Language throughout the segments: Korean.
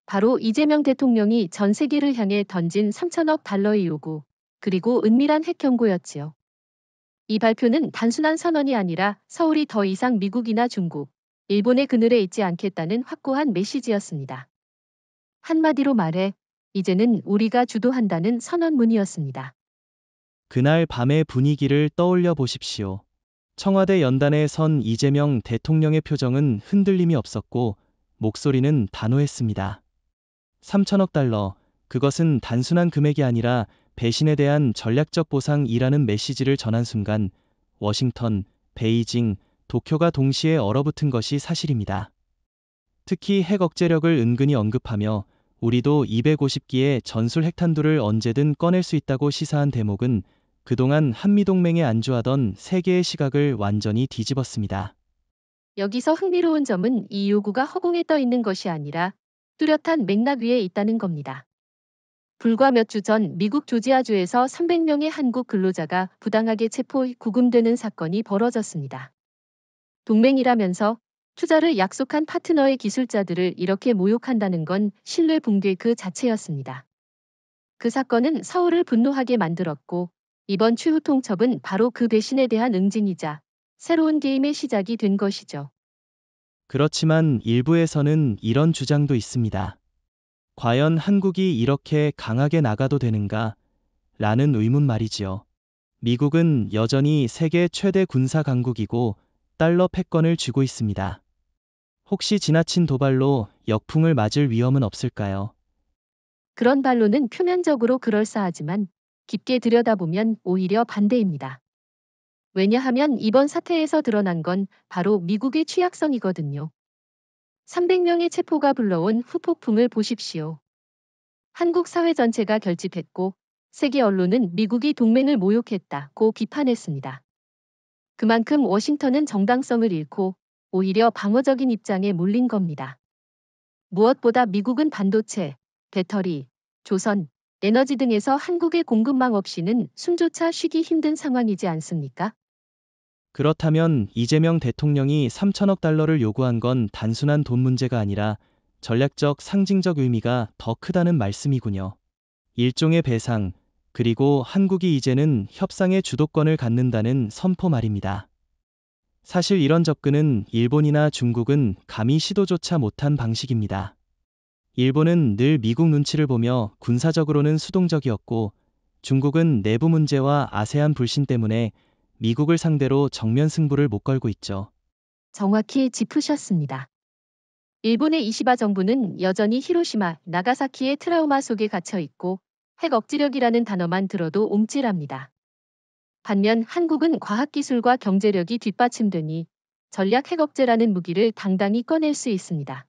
바로 이재명 대통령이 전 세계를 향해 던진 3천억 달러의 요구, 그리고 은밀한 핵 경고였지요. 이 발표는 단순한 선언이 아니라 서울이 더 이상 미국이나 중국, 일본의 그늘에 있지 않겠다는 확고한 메시지였습니다. 한마디로 말해, 이제는 우리가 주도한다는 선언문이었습니다. 그날 밤의 분위기를 떠올려 보십시오. 청와대 연단에 선 이재명 대통령의 표정은 흔들림이 없었고 목소리는 단호했습니다. 3천억 달러, 그것은 단순한 금액이 아니라 배신에 대한 전략적 보상이라는 메시지를 전한 순간 워싱턴, 베이징, 도쿄가 동시에 얼어붙은 것이 사실입니다. 특히 핵 억제력을 은근히 언급하며 우리도 250기의 전술 핵탄두를 언제든 꺼낼 수 있다고 시사한 대목은 그동안 한미동맹에 안주하던 세계의 시각을 완전히 뒤집었습니다. 여기서 흥미로운 점은 이 요구가 허공에 떠 있는 것이 아니라 뚜렷한 맥락 위에 있다는 겁니다. 불과 몇 주 전 미국 조지아주에서 300명의 한국 근로자가 부당하게 체포 구금되는 사건이 벌어졌습니다. 동맹이라면서 투자를 약속한 파트너의 기술자들을 이렇게 모욕한다는 건 신뢰 붕괴 그 자체였습니다. 그 사건은 서울을 분노하게 만들었고 이번 추후 통첩은 바로 그 배신에 대한 응징이자 새로운 게임의 시작이 된 것이죠. 그렇지만 일부에서는 이런 주장도 있습니다. 과연 한국이 이렇게 강하게 나가도 되는가? 라는 의문 말이지요. 미국은 여전히 세계 최대 군사 강국이고 달러 패권을 쥐고 있습니다. 혹시 지나친 도발로 역풍을 맞을 위험은 없을까요? 그런 반론은 표면적으로 그럴싸하지만 깊게 들여다보면 오히려 반대입니다. 왜냐하면 이번 사태에서 드러난 건 바로 미국의 취약성이거든요. 300명의 체포가 불러온 후폭풍을 보십시오. 한국 사회 전체가 결집했고 세계 언론은 미국이 동맹을 모욕했다고 비판했습니다. 그만큼 워싱턴은 정당성을 잃고 오히려 방어적인 입장에 몰린 겁니다. 무엇보다 미국은 반도체, 배터리, 조선, 에너지 등에서 한국의 공급망 없이는 숨조차 쉬기 힘든 상황이지 않습니까? 그렇다면 이재명 대통령이 3천억 달러를 요구한 건 단순한 돈 문제가 아니라 전략적 상징적 의미가 더 크다는 말씀이군요. 일종의 배상, 그리고 한국이 이제는 협상의 주도권을 갖는다는 선포 말입니다. 사실 이런 접근은 일본이나 중국은 감히 시도조차 못한 방식입니다. 일본은 늘 미국 눈치를 보며 군사적으로는 수동적이었고 중국은 내부 문제와 아세안 불신 때문에 미국을 상대로 정면 승부를 못 걸고 있죠. 정확히 짚으셨습니다. 일본의 이시바 정부는 여전히 히로시마, 나가사키의 트라우마 속에 갇혀 있고 핵 억지력이라는 단어만 들어도 옴찔합니다. 반면 한국은 과학기술과 경제력이 뒷받침되니 전략 핵 억제라는 무기를 당당히 꺼낼 수 있습니다.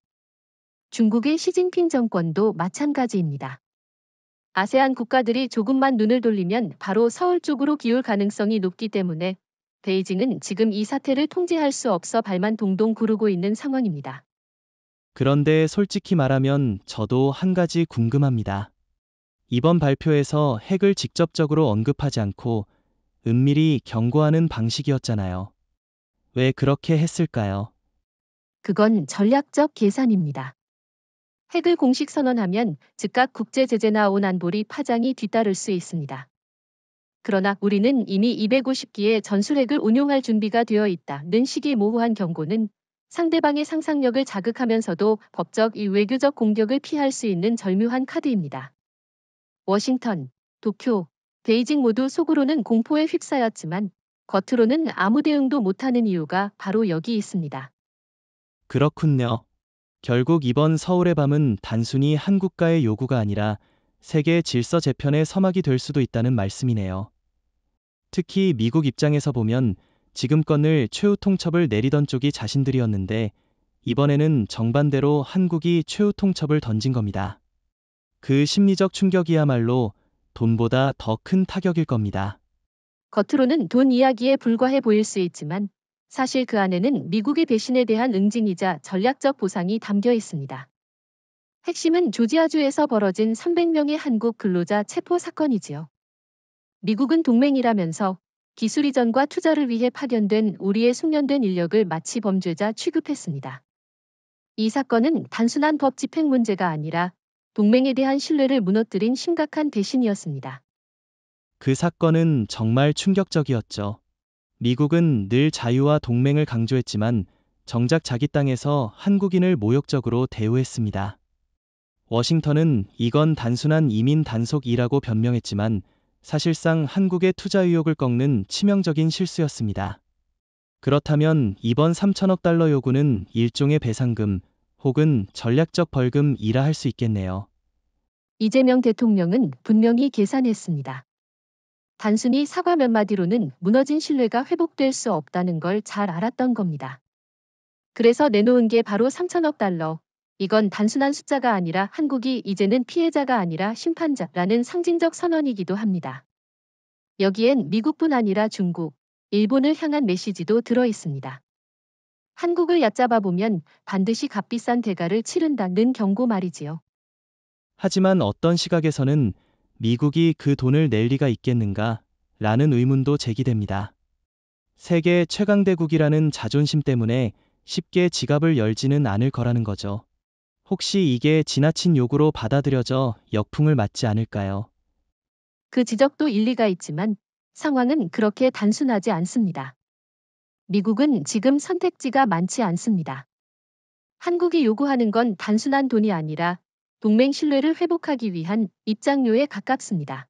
중국의 시진핑 정권도 마찬가지입니다. 아세안 국가들이 조금만 눈을 돌리면 바로 서울 쪽으로 기울 가능성이 높기 때문에 베이징은 지금 이 사태를 통제할 수 없어 발만 동동 구르고 있는 상황입니다. 그런데 솔직히 말하면 저도 한 가지 궁금합니다. 이번 발표에서 핵을 직접적으로 언급하지 않고 은밀히 경고하는 방식이었잖아요. 왜 그렇게 했을까요? 그건 전략적 계산입니다. 핵을 공식 선언하면 즉각 국제 제재나 온안보리 파장이 뒤따를 수 있습니다. 그러나 우리는 이미 250기의 전술핵을 운용할 준비가 되어 있다는 식의 모호한 경고는 상대방의 상상력을 자극하면서도 법적 외교적 공격을 피할 수 있는 절묘한 카드입니다. 워싱턴, 도쿄, 베이징 모두 속으로는 공포에 휩싸였지만 겉으로는 아무 대응도 못하는 이유가 바로 여기 있습니다. 그렇군요. 결국 이번 서울의 밤은 단순히 한국과의 요구가 아니라 세계 질서 재편의 서막이 될 수도 있다는 말씀이네요. 특히 미국 입장에서 보면 지금껏 최후 통첩을 내리던 쪽이 자신들이었는데 이번에는 정반대로 한국이 최후 통첩을 던진 겁니다. 그 심리적 충격이야말로 돈보다 더 큰 타격일 겁니다. 겉으로는 돈 이야기에 불과해 보일 수 있지만 사실 그 안에는 미국의 배신에 대한 응징이자 전략적 보상이 담겨 있습니다. 핵심은 조지아주에서 벌어진 300명의 한국 근로자 체포 사건이지요. 미국은 동맹이라면서 기술 이전과 투자를 위해 파견된 우리의 숙련된 인력을 마치 범죄자 취급했습니다. 이 사건은 단순한 법 집행 문제가 아니라 동맹에 대한 신뢰를 무너뜨린 심각한 배신이었습니다. 그 사건은 정말 충격적이었죠. 미국은 늘 자유와 동맹을 강조했지만 정작 자기 땅에서 한국인을 모욕적으로 대우했습니다. 워싱턴은 이건 단순한 이민 단속이라고 변명했지만 사실상 한국의 투자 의욕을 꺾는 치명적인 실수였습니다. 그렇다면 이번 3천억 달러 요구는 일종의 배상금 혹은 전략적 벌금이라 할 수 있겠네요. 이재명 대통령은 분명히 계산했습니다. 단순히 사과 몇 마디로는 무너진 신뢰가 회복될 수 없다는 걸 잘 알았던 겁니다. 그래서 내놓은 게 바로 3천억 달러. 이건 단순한 숫자가 아니라 한국이 이제는 피해자가 아니라 심판자라는 상징적 선언이기도 합니다. 여기엔 미국뿐 아니라 중국, 일본을 향한 메시지도 들어 있습니다. 한국을 얕잡아 보면 반드시 값비싼 대가를 치른다는 경고 말이지요. 하지만 어떤 시각에서는 미국이 그 돈을 낼 리가 있겠는가? 라는 의문도 제기됩니다. 세계 최강대국이라는 자존심 때문에 쉽게 지갑을 열지는 않을 거라는 거죠. 혹시 이게 지나친 요구로 받아들여져 역풍을 맞지 않을까요? 그 지적도 일리가 있지만 상황은 그렇게 단순하지 않습니다. 미국은 지금 선택지가 많지 않습니다. 한국이 요구하는 건 단순한 돈이 아니라 동맹 신뢰를 회복하기 위한 입장료에 가깝습니다.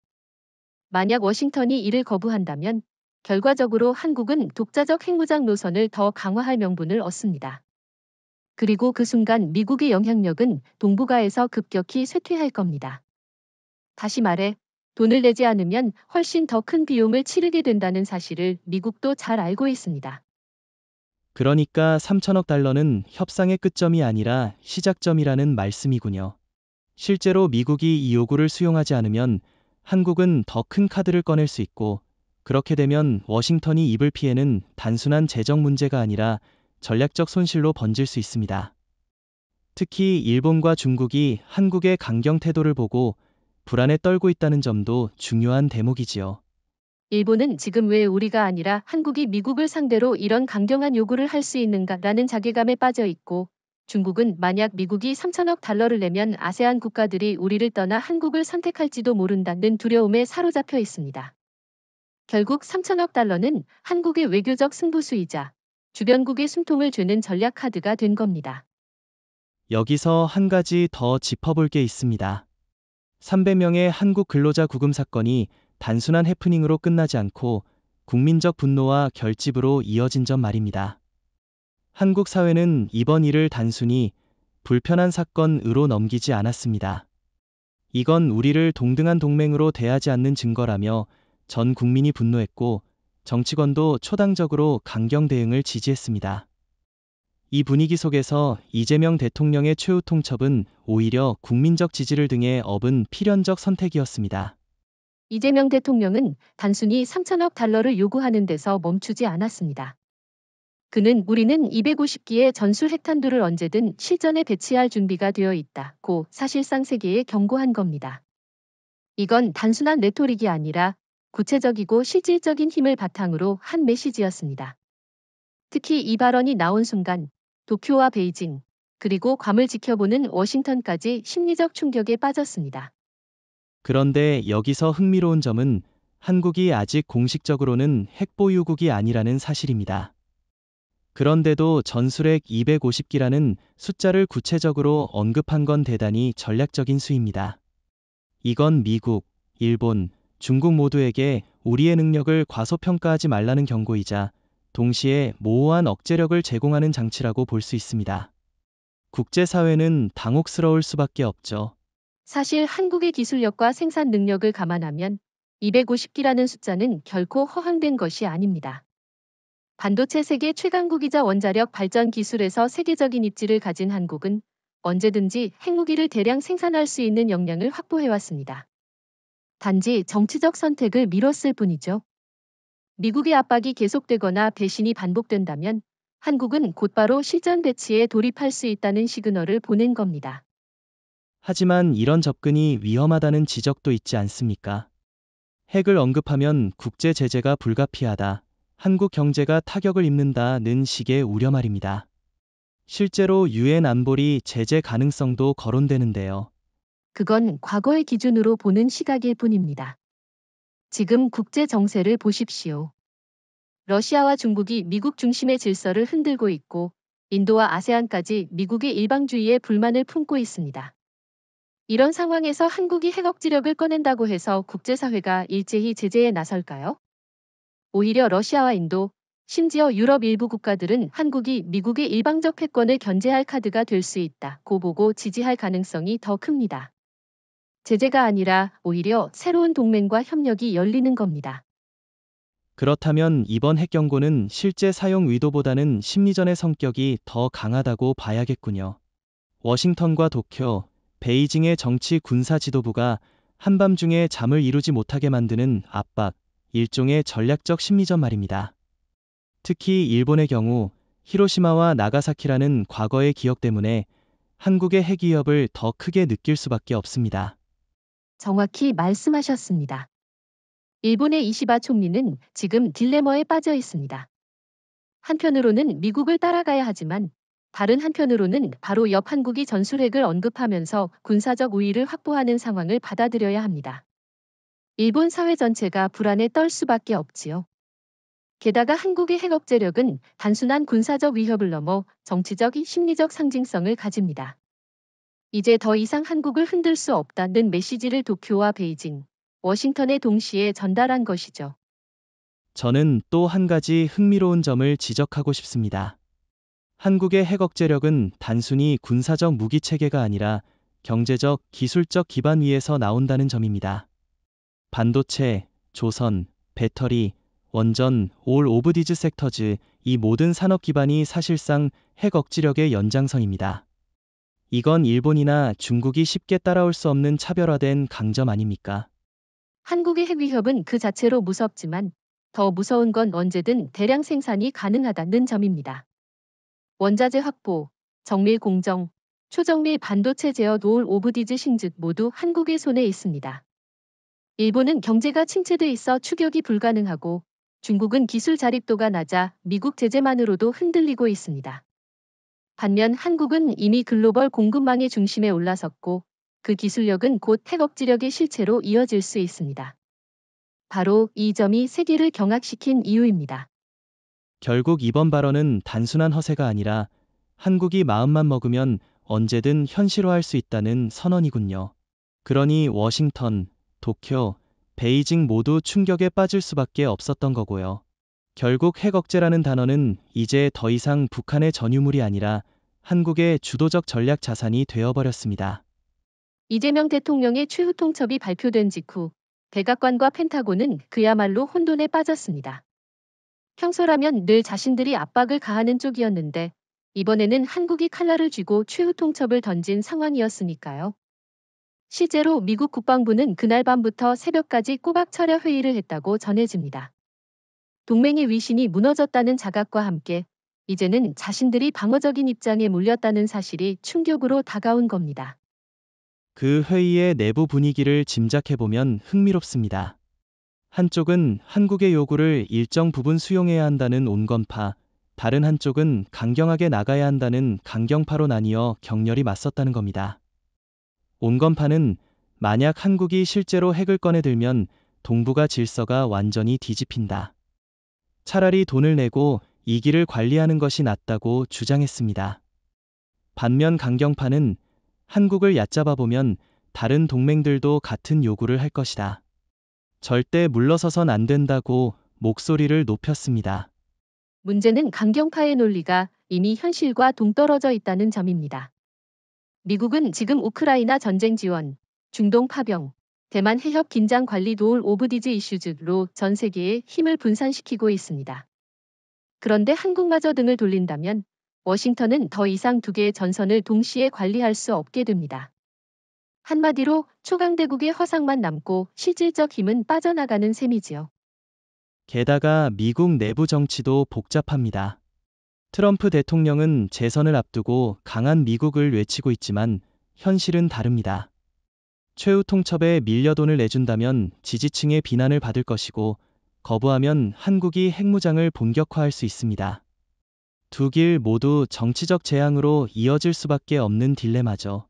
만약 워싱턴이 이를 거부한다면 결과적으로 한국은 독자적 핵무장 노선을 더 강화할 명분을 얻습니다. 그리고 그 순간 미국의 영향력은 동북아에서 급격히 쇠퇴할 겁니다. 다시 말해, 돈을 내지 않으면 훨씬 더 큰 비용을 치르게 된다는 사실을 미국도 잘 알고 있습니다. 그러니까 3천억 달러는 협상의 끝점이 아니라 시작점이라는 말씀이군요. 실제로 미국이 이 요구를 수용하지 않으면 한국은 더 큰 카드를 꺼낼 수 있고, 그렇게 되면 워싱턴이 입을 피해는 단순한 재정 문제가 아니라 전략적 손실로 번질 수 있습니다. 특히 일본과 중국이 한국의 강경 태도를 보고 불안에 떨고 있다는 점도 중요한 대목이지요. 일본은 지금 왜 우리가 아니라 한국이 미국을 상대로 이런 강경한 요구를 할 수 있는가라는 자괴감에 빠져 있고, 중국은 만약 미국이 3천억 달러를 내면 아세안 국가들이 우리를 떠나 한국을 선택할지도 모른다는 두려움에 사로잡혀 있습니다. 결국 3천억 달러는 한국의 외교적 승부수이자 주변국의 숨통을 죄는 전략 카드가 된 겁니다. 여기서 한 가지 더 짚어볼 게 있습니다. 300명의 한국 근로자 구금 사건이 단순한 해프닝으로 끝나지 않고 국민적 분노와 결집으로 이어진 점 말입니다. 한국 사회는 이번 일을 단순히 불편한 사건으로 넘기지 않았습니다. 이건 우리를 동등한 동맹으로 대하지 않는 증거라며 전 국민이 분노했고 정치권도 초당적으로 강경 대응을 지지했습니다. 이 분위기 속에서 이재명 대통령의 최후 통첩은 오히려 국민적 지지를 등에 업은 필연적 선택이었습니다. 이재명 대통령은 단순히 3천억 달러를 요구하는 데서 멈추지 않았습니다. 그는 우리는 250기의 전술 핵탄두를 언제든 실전에 배치할 준비가 되어 있다고 사실상 세계에 경고한 겁니다. 이건 단순한 레토릭이 아니라 구체적이고 실질적인 힘을 바탕으로 한 메시지였습니다. 특히 이 발언이 나온 순간 도쿄와 베이징, 그리고 괌을 지켜보는 워싱턴까지 심리적 충격에 빠졌습니다. 그런데 여기서 흥미로운 점은 한국이 아직 공식적으로는 핵보유국이 아니라는 사실입니다. 그런데도 전술핵 250기라는 숫자를 구체적으로 언급한 건 대단히 전략적인 수입니다. 이건 미국, 일본, 중국 모두에게 우리의 능력을 과소평가하지 말라는 경고이자 동시에 모호한 억제력을 제공하는 장치라고 볼 수 있습니다. 국제사회는 당혹스러울 수밖에 없죠. 사실 한국의 기술력과 생산 능력을 감안하면 250기라는 숫자는 결코 허황된 것이 아닙니다. 반도체 세계 최강국이자 원자력 발전 기술에서 세계적인 입지를 가진 한국은 언제든지 핵무기를 대량 생산할 수 있는 역량을 확보해왔습니다. 단지 정치적 선택을 미뤘을 뿐이죠. 미국의 압박이 계속되거나 배신이 반복된다면 한국은 곧바로 실전 배치에 돌입할 수 있다는 시그널을 보낸 겁니다. 하지만 이런 접근이 위험하다는 지적도 있지 않습니까? 핵을 언급하면 국제 제재가 불가피하다, 한국 경제가 타격을 입는다는 식의 우려 말입니다. 실제로 유엔 안보리 제재 가능성도 거론되는데요. 그건 과거의 기준으로 보는 시각일 뿐입니다. 지금 국제 정세를 보십시오. 러시아와 중국이 미국 중심의 질서를 흔들고 있고 인도와 아세안까지 미국의 일방주의에 불만을 품고 있습니다. 이런 상황에서 한국이 핵 억지력을 꺼낸다고 해서 국제사회가 일제히 제재에 나설까요? 오히려 러시아와 인도, 심지어 유럽 일부 국가들은 한국이 미국의 일방적 패권을 견제할 카드가 될 수 있다고 보고 지지할 가능성이 더 큽니다. 제재가 아니라 오히려 새로운 동맹과 협력이 열리는 겁니다. 그렇다면 이번 핵 경고는 실제 사용 의도보다는 심리전의 성격이 더 강하다고 봐야겠군요. 워싱턴과 도쿄, 베이징의 정치 군사 지도부가 한밤중에 잠을 이루지 못하게 만드는 압박, 일종의 전략적 심리전 말입니다. 특히 일본의 경우 히로시마와 나가사키라는 과거의 기억 때문에 한국의 핵 위협을 더 크게 느낄 수밖에 없습니다. 정확히 말씀하셨습니다. 일본의 이시바 총리는 지금 딜레마에 빠져 있습니다. 한편으로는 미국을 따라가야 하지만 다른 한편으로는 바로 옆 한국이 전술핵을 언급하면서 군사적 우위를 확보하는 상황을 받아들여야 합니다. 일본 사회 전체가 불안에 떨 수밖에 없지요. 게다가 한국의 핵 억제력은 단순한 군사적 위협을 넘어 정치적, 심리적 상징성을 가집니다. 이제 더 이상 한국을 흔들 수 없다는 메시지를 도쿄와 베이징, 워싱턴에 동시에 전달한 것이죠. 저는 또 한 가지 흥미로운 점을 지적하고 싶습니다. 한국의 핵 억제력은 단순히 군사적 무기 체계가 아니라 경제적, 기술적 기반 위에서 나온다는 점입니다. 반도체, 조선, 배터리, 원전, 올 오브 디즈 섹터즈, 이 모든 산업 기반이 사실상 핵 억지력의 연장선입니다. 이건 일본이나 중국이 쉽게 따라올 수 없는 차별화된 강점 아닙니까? 한국의 핵 위협은 그 자체로 무섭지만 더 무서운 건 언제든 대량 생산이 가능하다는 점입니다. 원자재 확보, 정밀 공정, 초정밀 반도체 제어 올 오브 디즈 신즉 모두 한국의 손에 있습니다. 일본은 경제가 침체돼 있어 추격이 불가능하고 중국은 기술 자립도가 낮아 미국 제재만으로도 흔들리고 있습니다. 반면 한국은 이미 글로벌 공급망의 중심에 올라섰고 그 기술력은 곧 핵 억지력의 실체로 이어질 수 있습니다. 바로 이 점이 세계를 경악시킨 이유입니다. 결국 이번 발언은 단순한 허세가 아니라 한국이 마음만 먹으면 언제든 현실화할 수 있다는 선언이군요. 그러니 워싱턴, 도쿄, 베이징 모두 충격에 빠질 수밖에 없었던 거고요. 결국 핵 억제라는 단어는 이제 더 이상 북한의 전유물이 아니라 한국의 주도적 전략 자산이 되어버렸습니다. 이재명 대통령의 최후 통첩이 발표된 직후 백악관과 펜타곤은 그야말로 혼돈에 빠졌습니다. 평소라면 늘 자신들이 압박을 가하는 쪽이었는데 이번에는 한국이 칼날을 쥐고 최후 통첩을 던진 상황이었으니까요. 실제로 미국 국방부는 그날 밤부터 새벽까지 꼬박 철야 회의를 했다고 전해집니다. 동맹의 위신이 무너졌다는 자각과 함께 이제는 자신들이 방어적인 입장에 몰렸다는 사실이 충격으로 다가온 겁니다. 그 회의의 내부 분위기를 짐작해보면 흥미롭습니다. 한쪽은 한국의 요구를 일정 부분 수용해야 한다는 온건파, 다른 한쪽은 강경하게 나가야 한다는 강경파로 나뉘어 격렬히 맞섰다는 겁니다. 온건파는 만약 한국이 실제로 핵을 꺼내들면 동북아 질서가 완전히 뒤집힌다. 차라리 돈을 내고 이 길을 관리하는 것이 낫다고 주장했습니다. 반면 강경파는 한국을 얕잡아 보면 다른 동맹들도 같은 요구를 할 것이다. 절대 물러서선 안 된다고 목소리를 높였습니다. 문제는 강경파의 논리가 이미 현실과 동떨어져 있다는 점입니다. 미국은 지금 우크라이나 전쟁 지원, 중동 파병, 대만 해협 긴장 관리 올 오브 디즈 이슈즈로 전 세계에 힘을 분산시키고 있습니다. 그런데 한국마저 등을 돌린다면 워싱턴은 더 이상 두 개의 전선을 동시에 관리할 수 없게 됩니다. 한마디로 초강대국의 허상만 남고 실질적 힘은 빠져나가는 셈이지요. 게다가 미국 내부 정치도 복잡합니다. 트럼프 대통령은 재선을 앞두고 강한 미국을 외치고 있지만 현실은 다릅니다. 최후 통첩에 밀려 돈을 내준다면 지지층의 비난을 받을 것이고 거부하면 한국이 핵무장을 본격화할 수 있습니다. 두 길 모두 정치적 재앙으로 이어질 수밖에 없는 딜레마죠.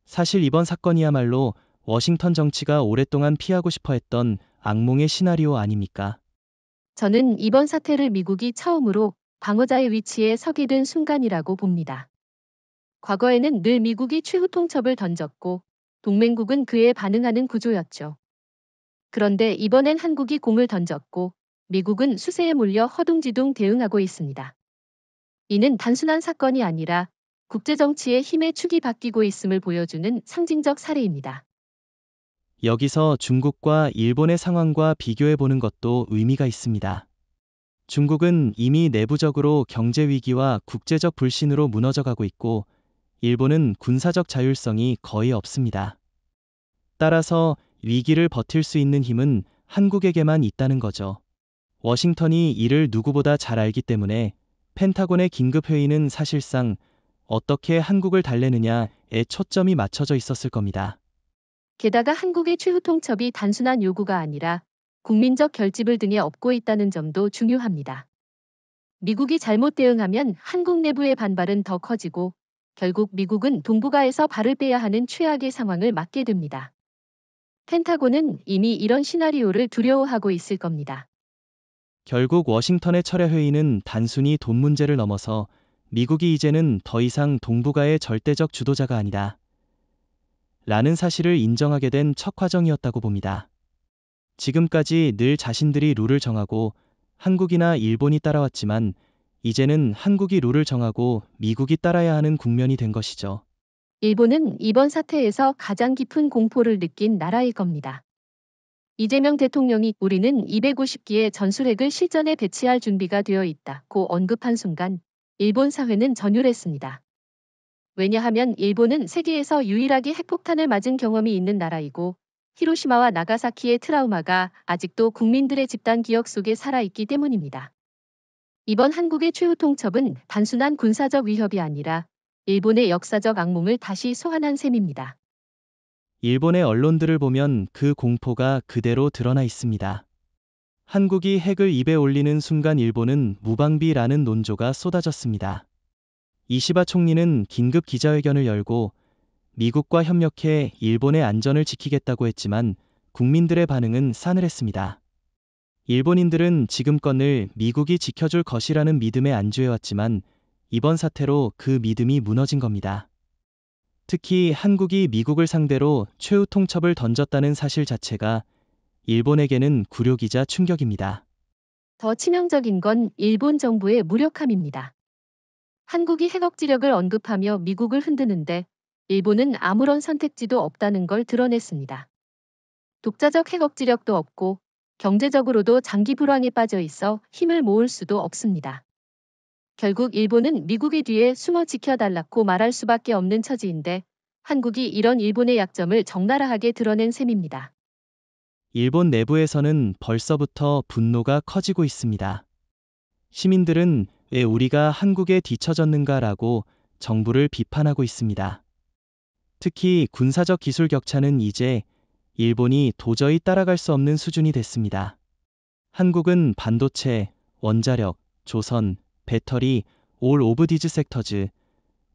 사실 이번 사건이야말로 워싱턴 정치가 오랫동안 피하고 싶어 했던 악몽의 시나리오 아닙니까? 저는 이번 사태를 미국이 처음으로 방어자의 위치에 서게 된 순간이라고 봅니다. 과거에는 늘 미국이 최후 통첩을 던졌고 동맹국은 그에 반응하는 구조였죠. 그런데 이번엔 한국이 공을 던졌고 미국은 수세에 몰려 허둥지둥 대응하고 있습니다. 이는 단순한 사건이 아니라 국제정치의 힘의 축이 바뀌고 있음을 보여주는 상징적 사례입니다. 여기서 중국과 일본의 상황과 비교해 보는 것도 의미가 있습니다. 중국은 이미 내부적으로 경제 위기와 국제적 불신으로 무너져 가고 있고 일본은 군사적 자율성이 거의 없습니다. 따라서 위기를 버틸 수 있는 힘은 한국에게만 있다는 거죠. 워싱턴이 이를 누구보다 잘 알기 때문에 펜타곤의 긴급회의는 사실상 어떻게 한국을 달래느냐에 초점이 맞춰져 있었을 겁니다. 게다가 한국의 최후 통첩이 단순한 요구가 아니라 국민적 결집을 등에 업고 있다는 점도 중요합니다. 미국이 잘못 대응하면 한국 내부의 반발은 더 커지고 결국 미국은 동북아에서 발을 빼야 하는 최악의 상황을 맞게 됩니다. 펜타곤은 이미 이런 시나리오를 두려워하고 있을 겁니다. 결국 워싱턴의 철야 회의는 단순히 돈 문제를 넘어서 미국이 이제는 더 이상 동북아의 절대적 주도자가 아니다. 라는 사실을 인정하게 된 첫 과정이었다고 봅니다. 지금까지 늘 자신들이 룰을 정하고 한국이나 일본이 따라왔지만 이제는 한국이 룰을 정하고 미국이 따라야 하는 국면이 된 것이죠. 일본은 이번 사태에서 가장 깊은 공포를 느낀 나라일 겁니다. 이재명 대통령이 우리는 250기의 전술핵을 실전에 배치할 준비가 되어 있다고 언급한 순간 일본 사회는 전율했습니다. 왜냐하면 일본은 세계에서 유일하게 핵폭탄을 맞은 경험이 있는 나라이고 히로시마와 나가사키의 트라우마가 아직도 국민들의 집단 기억 속에 살아있기 때문입니다. 이번 한국의 최후 통첩은 단순한 군사적 위협이 아니라 일본의 역사적 악몽을 다시 소환한 셈입니다. 일본의 언론들을 보면 그 공포가 그대로 드러나 있습니다. 한국이 핵을 입에 올리는 순간 일본은 무방비라는 논조가 쏟아졌습니다. 이시바 총리는 긴급 기자회견을 열고 미국과 협력해 일본의 안전을 지키겠다고 했지만 국민들의 반응은 싸늘했습니다. 일본인들은 지금껏을 미국이 지켜줄 것이라는 믿음에 안주해왔지만 이번 사태로 그 믿음이 무너진 겁니다. 특히 한국이 미국을 상대로 최후 통첩을 던졌다는 사실 자체가 일본에게는 굴욕이자 충격입니다. 더 치명적인 건 일본 정부의 무력함입니다. 한국이 핵억지력을 언급하며 미국을 흔드는데 일본은 아무런 선택지도 없다는 걸 드러냈습니다. 독자적 핵억지력도 없고 경제적으로도 장기 불황에 빠져 있어 힘을 모을 수도 없습니다. 결국 일본은 미국의 뒤에 숨어 지켜달라고 말할 수밖에 없는 처지인데 한국이 이런 일본의 약점을 적나라하게 드러낸 셈입니다. 일본 내부에서는 벌써부터 분노가 커지고 있습니다. 시민들은 왜 우리가 한국에 뒤처졌는가라고 정부를 비판하고 있습니다. 특히 군사적 기술 격차는 이제 일본이 도저히 따라갈 수 없는 수준이 됐습니다. 한국은 반도체, 원자력, 조선, 배터리, 올 오브 디즈 섹터즈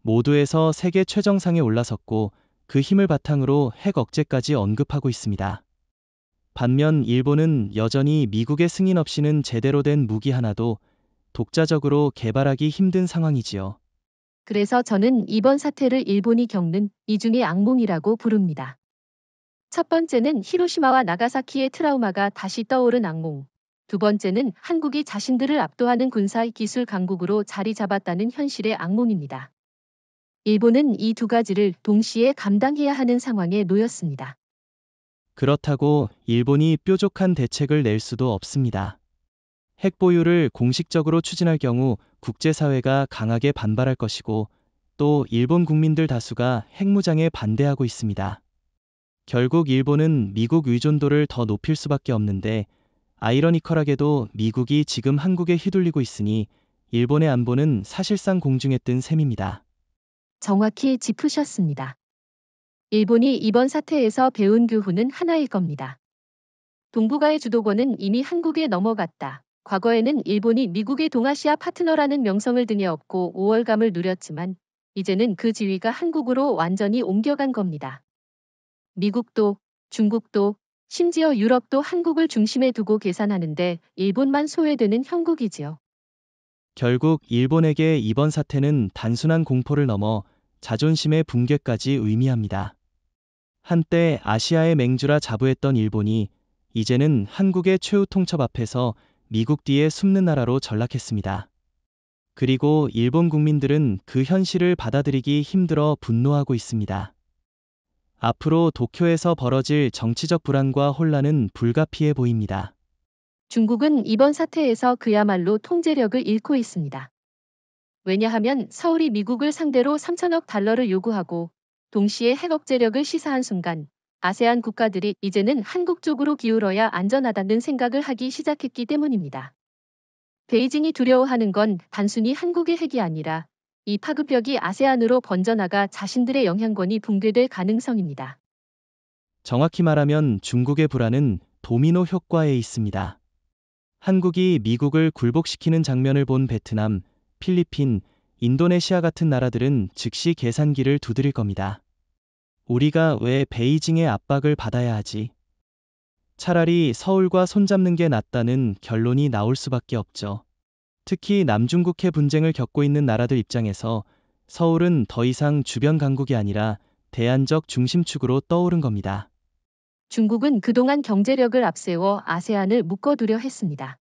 모두에서 세계 최정상에 올라섰고 그 힘을 바탕으로 핵 억제까지 언급하고 있습니다. 반면 일본은 여전히 미국의 승인 없이는 제대로 된 무기 하나도 독자적으로 개발하기 힘든 상황이지요. 그래서 저는 이번 사태를 일본이 겪는 이중의 악몽이라고 부릅니다. 첫 번째는 히로시마와 나가사키의 트라우마가 다시 떠오른 악몽. 두 번째는 한국이 자신들을 압도하는 군사 기술 강국으로 자리 잡았다는 현실의 악몽입니다. 일본은 이 두 가지를 동시에 감당해야 하는 상황에 놓였습니다. 그렇다고 일본이 뾰족한 대책을 낼 수도 없습니다. 핵 보유를 공식적으로 추진할 경우 국제사회가 강하게 반발할 것이고 또 일본 국민들 다수가 핵무장에 반대하고 있습니다. 결국 일본은 미국 의존도를 더 높일 수밖에 없는데 아이러니컬하게도 미국이 지금 한국에 휘둘리고 있으니 일본의 안보는 사실상 공중에 뜬 셈입니다. 정확히 짚으셨습니다. 일본이 이번 사태에서 배운 교훈은 하나일 겁니다. 동북아의 주도권은 이미 한국에 넘어갔다. 과거에는 일본이 미국의 동아시아 파트너라는 명성을 등에 업고 우월감을 누렸지만 이제는 그 지위가 한국으로 완전히 옮겨간 겁니다. 미국도, 중국도, 심지어 유럽도 한국을 중심에 두고 계산하는데 일본만 소외되는 형국이지요. 결국 일본에게 이번 사태는 단순한 공포를 넘어 자존심의 붕괴까지 의미합니다. 한때 아시아의 맹주라 자부했던 일본이 이제는 한국의 최후 통첩 앞에서 미국 뒤에 숨는 나라로 전락했습니다. 그리고 일본 국민들은 그 현실을 받아들이기 힘들어 분노하고 있습니다. 앞으로 도쿄에서 벌어질 정치적 불안과 혼란은 불가피해 보입니다. 중국은 이번 사태에서 그야말로 통제력을 잃고 있습니다. 왜냐하면 서울이 미국을 상대로 3천억 달러를 요구하고 동시에 핵 억제력을 시사한 순간 아세안 국가들이 이제는 한국 쪽으로 기울어야 안전하다는 생각을 하기 시작했기 때문입니다. 베이징이 두려워하는 건 단순히 한국의 핵이 아니라 이 파급력이 아세안으로 번져나가 자신들의 영향권이 붕괴될 가능성입니다. 정확히 말하면 중국의 불안은 도미노 효과에 있습니다. 한국이 미국을 굴복시키는 장면을 본 베트남, 필리핀, 인도네시아 같은 나라들은 즉시 계산기를 두드릴 겁니다. 우리가 왜 베이징의 압박을 받아야 하지? 차라리 서울과 손잡는 게 낫다는 결론이 나올 수밖에 없죠. 특히 남중국해 분쟁을 겪고 있는 나라들 입장에서 서울은 더 이상 주변 강국이 아니라 대안적 중심축으로 떠오른 겁니다. 중국은 그동안 경제력을 앞세워 아세안을 묶어두려 했습니다.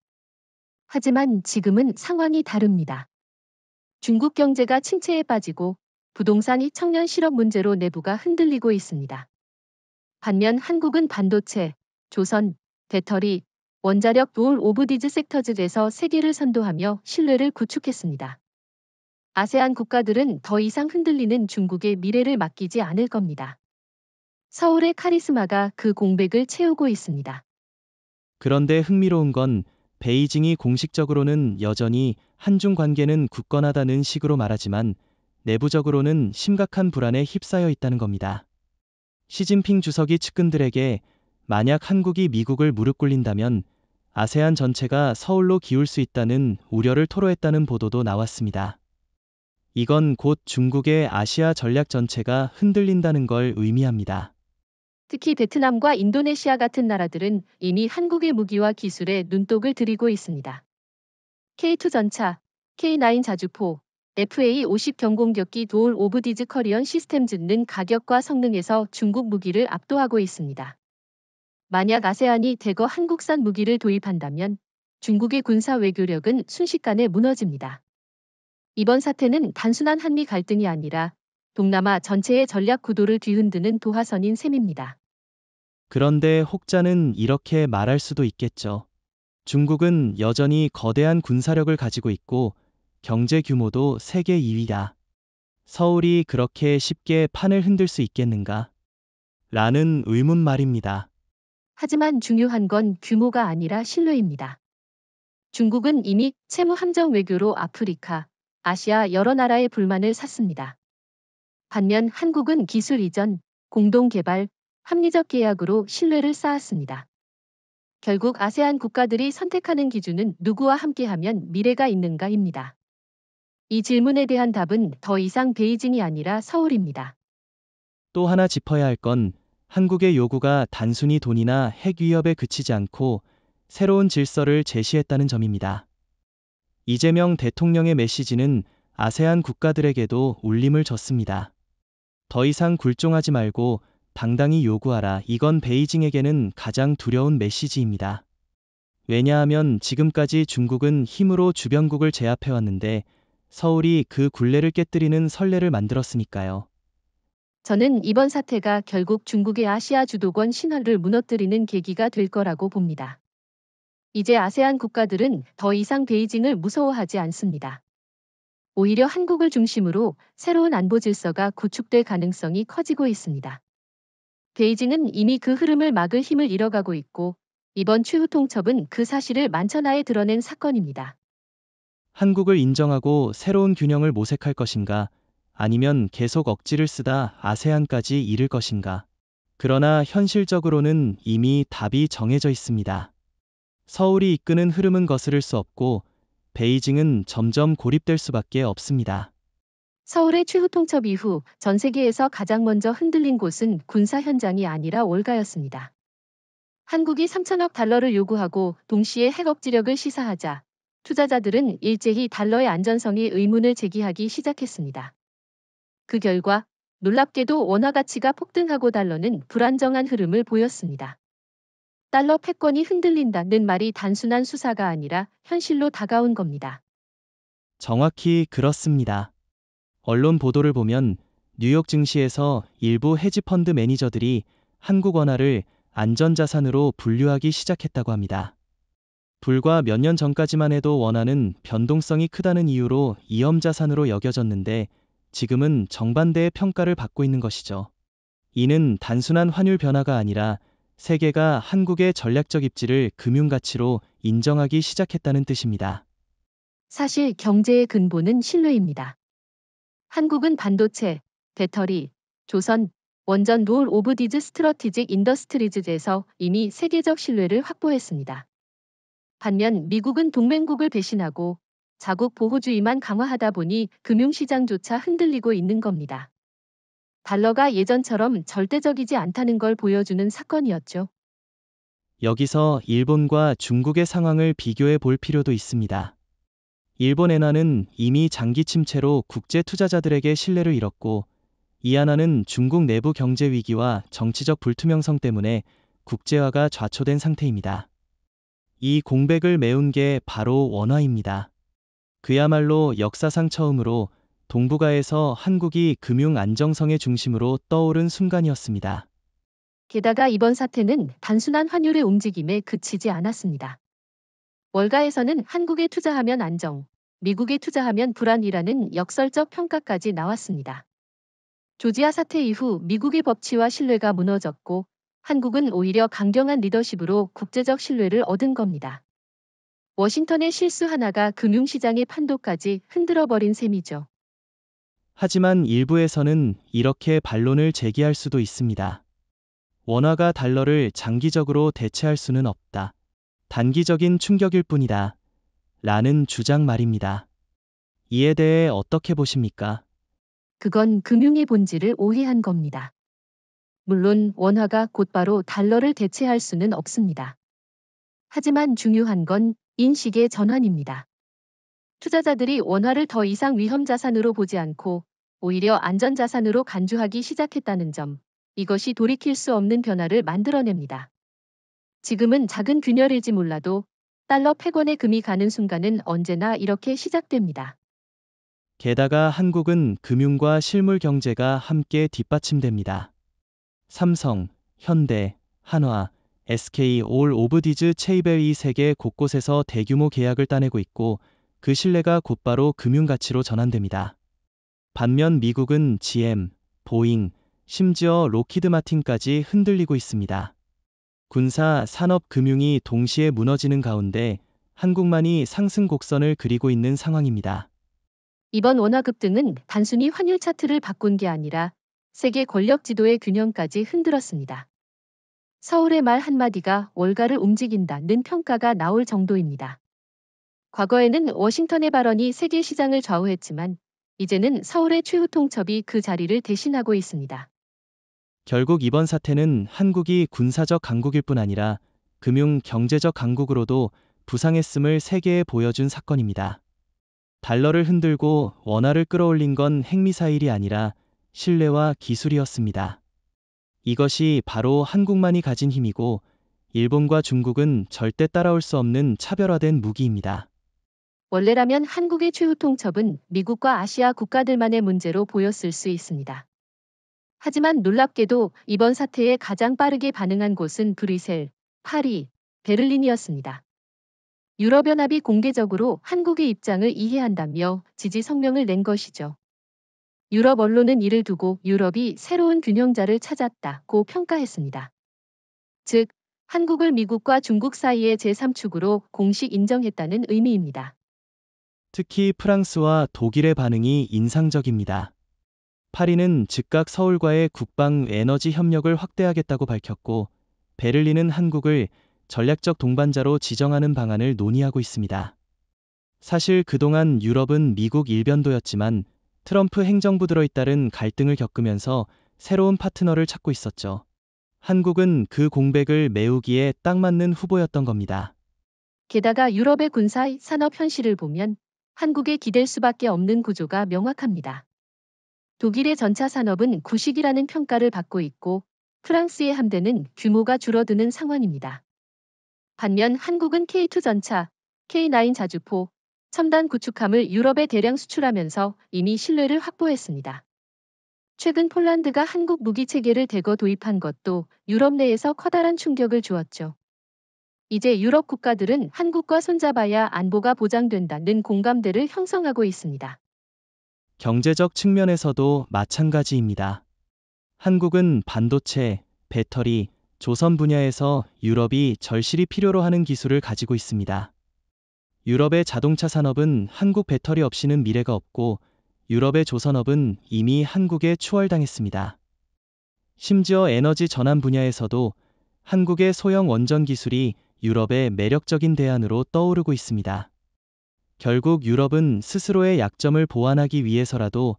하지만 지금은 상황이 다릅니다. 중국 경제가 침체에 빠지고 부동산이 청년 실업 문제로 내부가 흔들리고 있습니다. 반면 한국은 반도체, 조선, 배터리, 원자력 올 오브 디즈 섹터즈에서 세계를 선도하며 신뢰를 구축했습니다. 아세안 국가들은 더 이상 흔들리는 중국의 미래를 맡기지 않을 겁니다. 서울의 카리스마가 그 공백을 채우고 있습니다. 그런데 흥미로운 건 베이징이 공식적으로는 여전히 한중 관계는 굳건하다는 식으로 말하지만 내부적으로는 심각한 불안에 휩싸여 있다는 겁니다. 시진핑 주석이 측근들에게 만약 한국이 미국을 무릎 꿇린다면 아세안 전체가 서울로 기울 수 있다는 우려를 토로했다는 보도도 나왔습니다. 이건 곧 중국의 아시아 전략 전체가 흔들린다는 걸 의미합니다. 특히 베트남과 인도네시아 같은 나라들은 이미 한국의 무기와 기술에 눈독을 들이고 있습니다. K2 전차, K9 자주포, FA-50 경공격기 도올 오브 디즈 커리언 시스템즈는 가격과 성능에서 중국 무기를 압도하고 있습니다. 만약 아세안이 대거 한국산 무기를 도입한다면 중국의 군사 외교력은 순식간에 무너집니다. 이번 사태는 단순한 한미 갈등이 아니라 동남아 전체의 전략 구도를 뒤흔드는 도화선인 셈입니다. 그런데 혹자는 이렇게 말할 수도 있겠죠. 중국은 여전히 거대한 군사력을 가지고 있고 경제 규모도 세계 2위다. 서울이 그렇게 쉽게 판을 흔들 수 있겠는가? 라는 의문 말입니다. 하지만 중요한 건 규모가 아니라 신뢰입니다. 중국은 이미 채무 함정 외교로 아프리카, 아시아 여러 나라의 불만을 샀습니다. 반면 한국은 기술 이전, 공동 개발, 합리적 계약으로 신뢰를 쌓았습니다. 결국 아세안 국가들이 선택하는 기준은 누구와 함께하면 미래가 있는가입니다. 이 질문에 대한 답은 더 이상 베이징이 아니라 서울입니다. 또 하나 짚어야 할 건 한국의 요구가 단순히 돈이나 핵 위협에 그치지 않고 새로운 질서를 제시했다는 점입니다. 이재명 대통령의 메시지는 아세안 국가들에게도 울림을 줬습니다. 더 이상 굴종하지 말고 당당히 요구하라. 이건 베이징에게는 가장 두려운 메시지입니다. 왜냐하면 지금까지 중국은 힘으로 주변국을 제압해왔는데 서울이 그 굴레를 깨뜨리는 선례를 만들었으니까요. 저는 이번 사태가 결국 중국의 아시아 주도권 신화를 무너뜨리는 계기가 될 거라고 봅니다. 이제 아세안 국가들은 더 이상 베이징을 무서워하지 않습니다. 오히려 한국을 중심으로 새로운 안보 질서가 구축될 가능성이 커지고 있습니다. 베이징은 이미 그 흐름을 막을 힘을 잃어가고 있고 이번 최후 통첩은 그 사실을 만천하에 드러낸 사건입니다. 한국을 인정하고 새로운 균형을 모색할 것인가, 아니면 계속 억지를 쓰다 아세안까지 이를 것인가? 그러나 현실적으로는 이미 답이 정해져 있습니다. 서울이 이끄는 흐름은 거스를 수 없고 베이징은 점점 고립될 수밖에 없습니다. 서울의 최후 통첩 이후 전 세계에서 가장 먼저 흔들린 곳은 군사 현장이 아니라 월가였습니다. 한국이 3천억 달러를 요구하고 동시에 핵 억지력을 시사하자 투자자들은 일제히 달러의 안전성에 의문을 제기하기 시작했습니다. 그 결과 놀랍게도 원화 가치가 폭등하고 달러는 불안정한 흐름을 보였습니다. 달러 패권이 흔들린다는 말이 단순한 수사가 아니라 현실로 다가온 겁니다. 정확히 그렇습니다. 언론 보도를 보면 뉴욕 증시에서 일부 헤지펀드 매니저들이 한국 원화를 안전자산으로 분류하기 시작했다고 합니다. 불과 몇 년 전까지만 해도 원화는 변동성이 크다는 이유로 위험자산으로 여겨졌는데 지금은 정반대의 평가를 받고 있는 것이죠. 이는 단순한 환율 변화가 아니라 세계가 한국의 전략적 입지를 금융가치로 인정하기 시작했다는 뜻입니다. 사실 경제의 근본은 신뢰입니다. 한국은 반도체, 배터리, 조선, 원전 롤 오브 디즈 스트러티직 인더스트리즈에서 이미 세계적 신뢰를 확보했습니다. 반면 미국은 동맹국을 배신하고 자국 보호주의만 강화하다 보니 금융시장조차 흔들리고 있는 겁니다. 달러가 예전처럼 절대적이지 않다는 걸 보여주는 사건이었죠. 여기서 일본과 중국의 상황을 비교해 볼 필요도 있습니다. 일본 엔화는 이미 장기 침체로 국제 투자자들에게 신뢰를 잃었고, 이안화는 중국 내부 경제 위기와 정치적 불투명성 때문에 국제화가 좌초된 상태입니다. 이 공백을 메운 게 바로 원화입니다. 그야말로 역사상 처음으로 동북아에서 한국이 금융 안정성의 중심으로 떠오른 순간이었습니다. 게다가 이번 사태는 단순한 환율의 움직임에 그치지 않았습니다. 월가에서는 한국에 투자하면 안정, 미국에 투자하면 불안이라는 역설적 평가까지 나왔습니다. 조지아 사태 이후 미국의 법치와 신뢰가 무너졌고 한국은 오히려 강경한 리더십으로 국제적 신뢰를 얻은 겁니다. 워싱턴의 실수 하나가 금융시장의 판도까지 흔들어버린 셈이죠. 하지만 일부에서는 이렇게 반론을 제기할 수도 있습니다. 원화가 달러를 장기적으로 대체할 수는 없다. 단기적인 충격일 뿐이다. 라는 주장 말입니다. 이에 대해 어떻게 보십니까? 그건 금융의 본질을 오해한 겁니다. 물론 원화가 곧바로 달러를 대체할 수는 없습니다. 하지만 중요한 건 인식의 전환입니다. 투자자들이 원화를 더 이상 위험자산으로 보지 않고 오히려 안전자산으로 간주하기 시작했다는 점, 이것이 돌이킬 수 없는 변화를 만들어냅니다. 지금은 작은 균열일지 몰라도 달러 패권에 금이 가는 순간은 언제나 이렇게 시작됩니다. 게다가 한국은 금융과 실물 경제가 함께 뒷받침됩니다. 삼성, 현대, 한화, SK 올 오브 디즈 체이벨 이 세계 곳곳에서 대규모 계약을 따내고 있고 그 신뢰가 곧바로 금융가치로 전환됩니다. 반면 미국은 GM, 보잉, 심지어 로키드 마틴까지 흔들리고 있습니다. 군사, 산업, 금융이 동시에 무너지는 가운데 한국만이 상승 곡선을 그리고 있는 상황입니다. 이번 원화 급등은 단순히 환율 차트를 바꾼 게 아니라 세계 권력 지도의 균형까지 흔들었습니다. 서울의 말 한마디가 월가를 움직인다는 평가가 나올 정도입니다. 과거에는 워싱턴의 발언이 세계 시장을 좌우했지만 이제는 서울의 최후 통첩이 그 자리를 대신하고 있습니다. 결국 이번 사태는 한국이 군사적 강국일 뿐 아니라 금융 경제적 강국으로도 부상했음을 세계에 보여준 사건입니다. 달러를 흔들고 원화를 끌어올린 건 핵미사일이 아니라 신뢰와 기술이었습니다. 이것이 바로 한국만이 가진 힘이고 일본과 중국은 절대 따라올 수 없는 차별화된 무기입니다. 원래라면 한국의 최후 통첩은 미국과 아시아 국가들만의 문제로 보였을 수 있습니다. 하지만 놀랍게도 이번 사태에 가장 빠르게 반응한 곳은 브뤼셀, 파리, 베를린이었습니다. 유럽연합이 공개적으로 한국의 입장을 이해한다며 지지 성명을 낸 것이죠. 유럽 언론은 이를 두고 유럽이 새로운 균형자를 찾았다고 평가했습니다. 즉, 한국을 미국과 중국 사이의 제3축으로 공식 인정했다는 의미입니다. 특히 프랑스와 독일의 반응이 인상적입니다. 파리는 즉각 서울과의 국방 에너지 협력을 확대하겠다고 밝혔고, 베를린은 한국을 전략적 동반자로 지정하는 방안을 논의하고 있습니다. 사실 그동안 유럽은 미국 일변도였지만 트럼프 행정부 들어 잇따른 갈등을 겪으면서 새로운 파트너를 찾고 있었죠. 한국은 그 공백을 메우기에 딱 맞는 후보였던 겁니다. 게다가 유럽의 군사 산업 현실을 보면 한국에 기댈 수밖에 없는 구조가 명확합니다. 독일의 전차 산업은 구식이라는 평가를 받고 있고 프랑스의 함대는 규모가 줄어드는 상황입니다. 반면 한국은 K2 전차, K9 자주포, 첨단 구축함을 유럽에 대량 수출하면서 이미 신뢰를 확보했습니다. 최근 폴란드가 한국 무기 체계를 대거 도입한 것도 유럽 내에서 커다란 충격을 주었죠. 이제 유럽 국가들은 한국과 손잡아야 안보가 보장된다는 공감대를 형성하고 있습니다. 경제적 측면에서도 마찬가지입니다. 한국은 반도체, 배터리, 조선 분야에서 유럽이 절실히 필요로 하는 기술을 가지고 있습니다. 유럽의 자동차 산업은 한국 배터리 없이는 미래가 없고, 유럽의 조선업은 이미 한국에 추월당했습니다. 심지어 에너지 전환 분야에서도 한국의 소형 원전 기술이 유럽의 매력적인 대안으로 떠오르고 있습니다. 결국 유럽은 스스로의 약점을 보완하기 위해서라도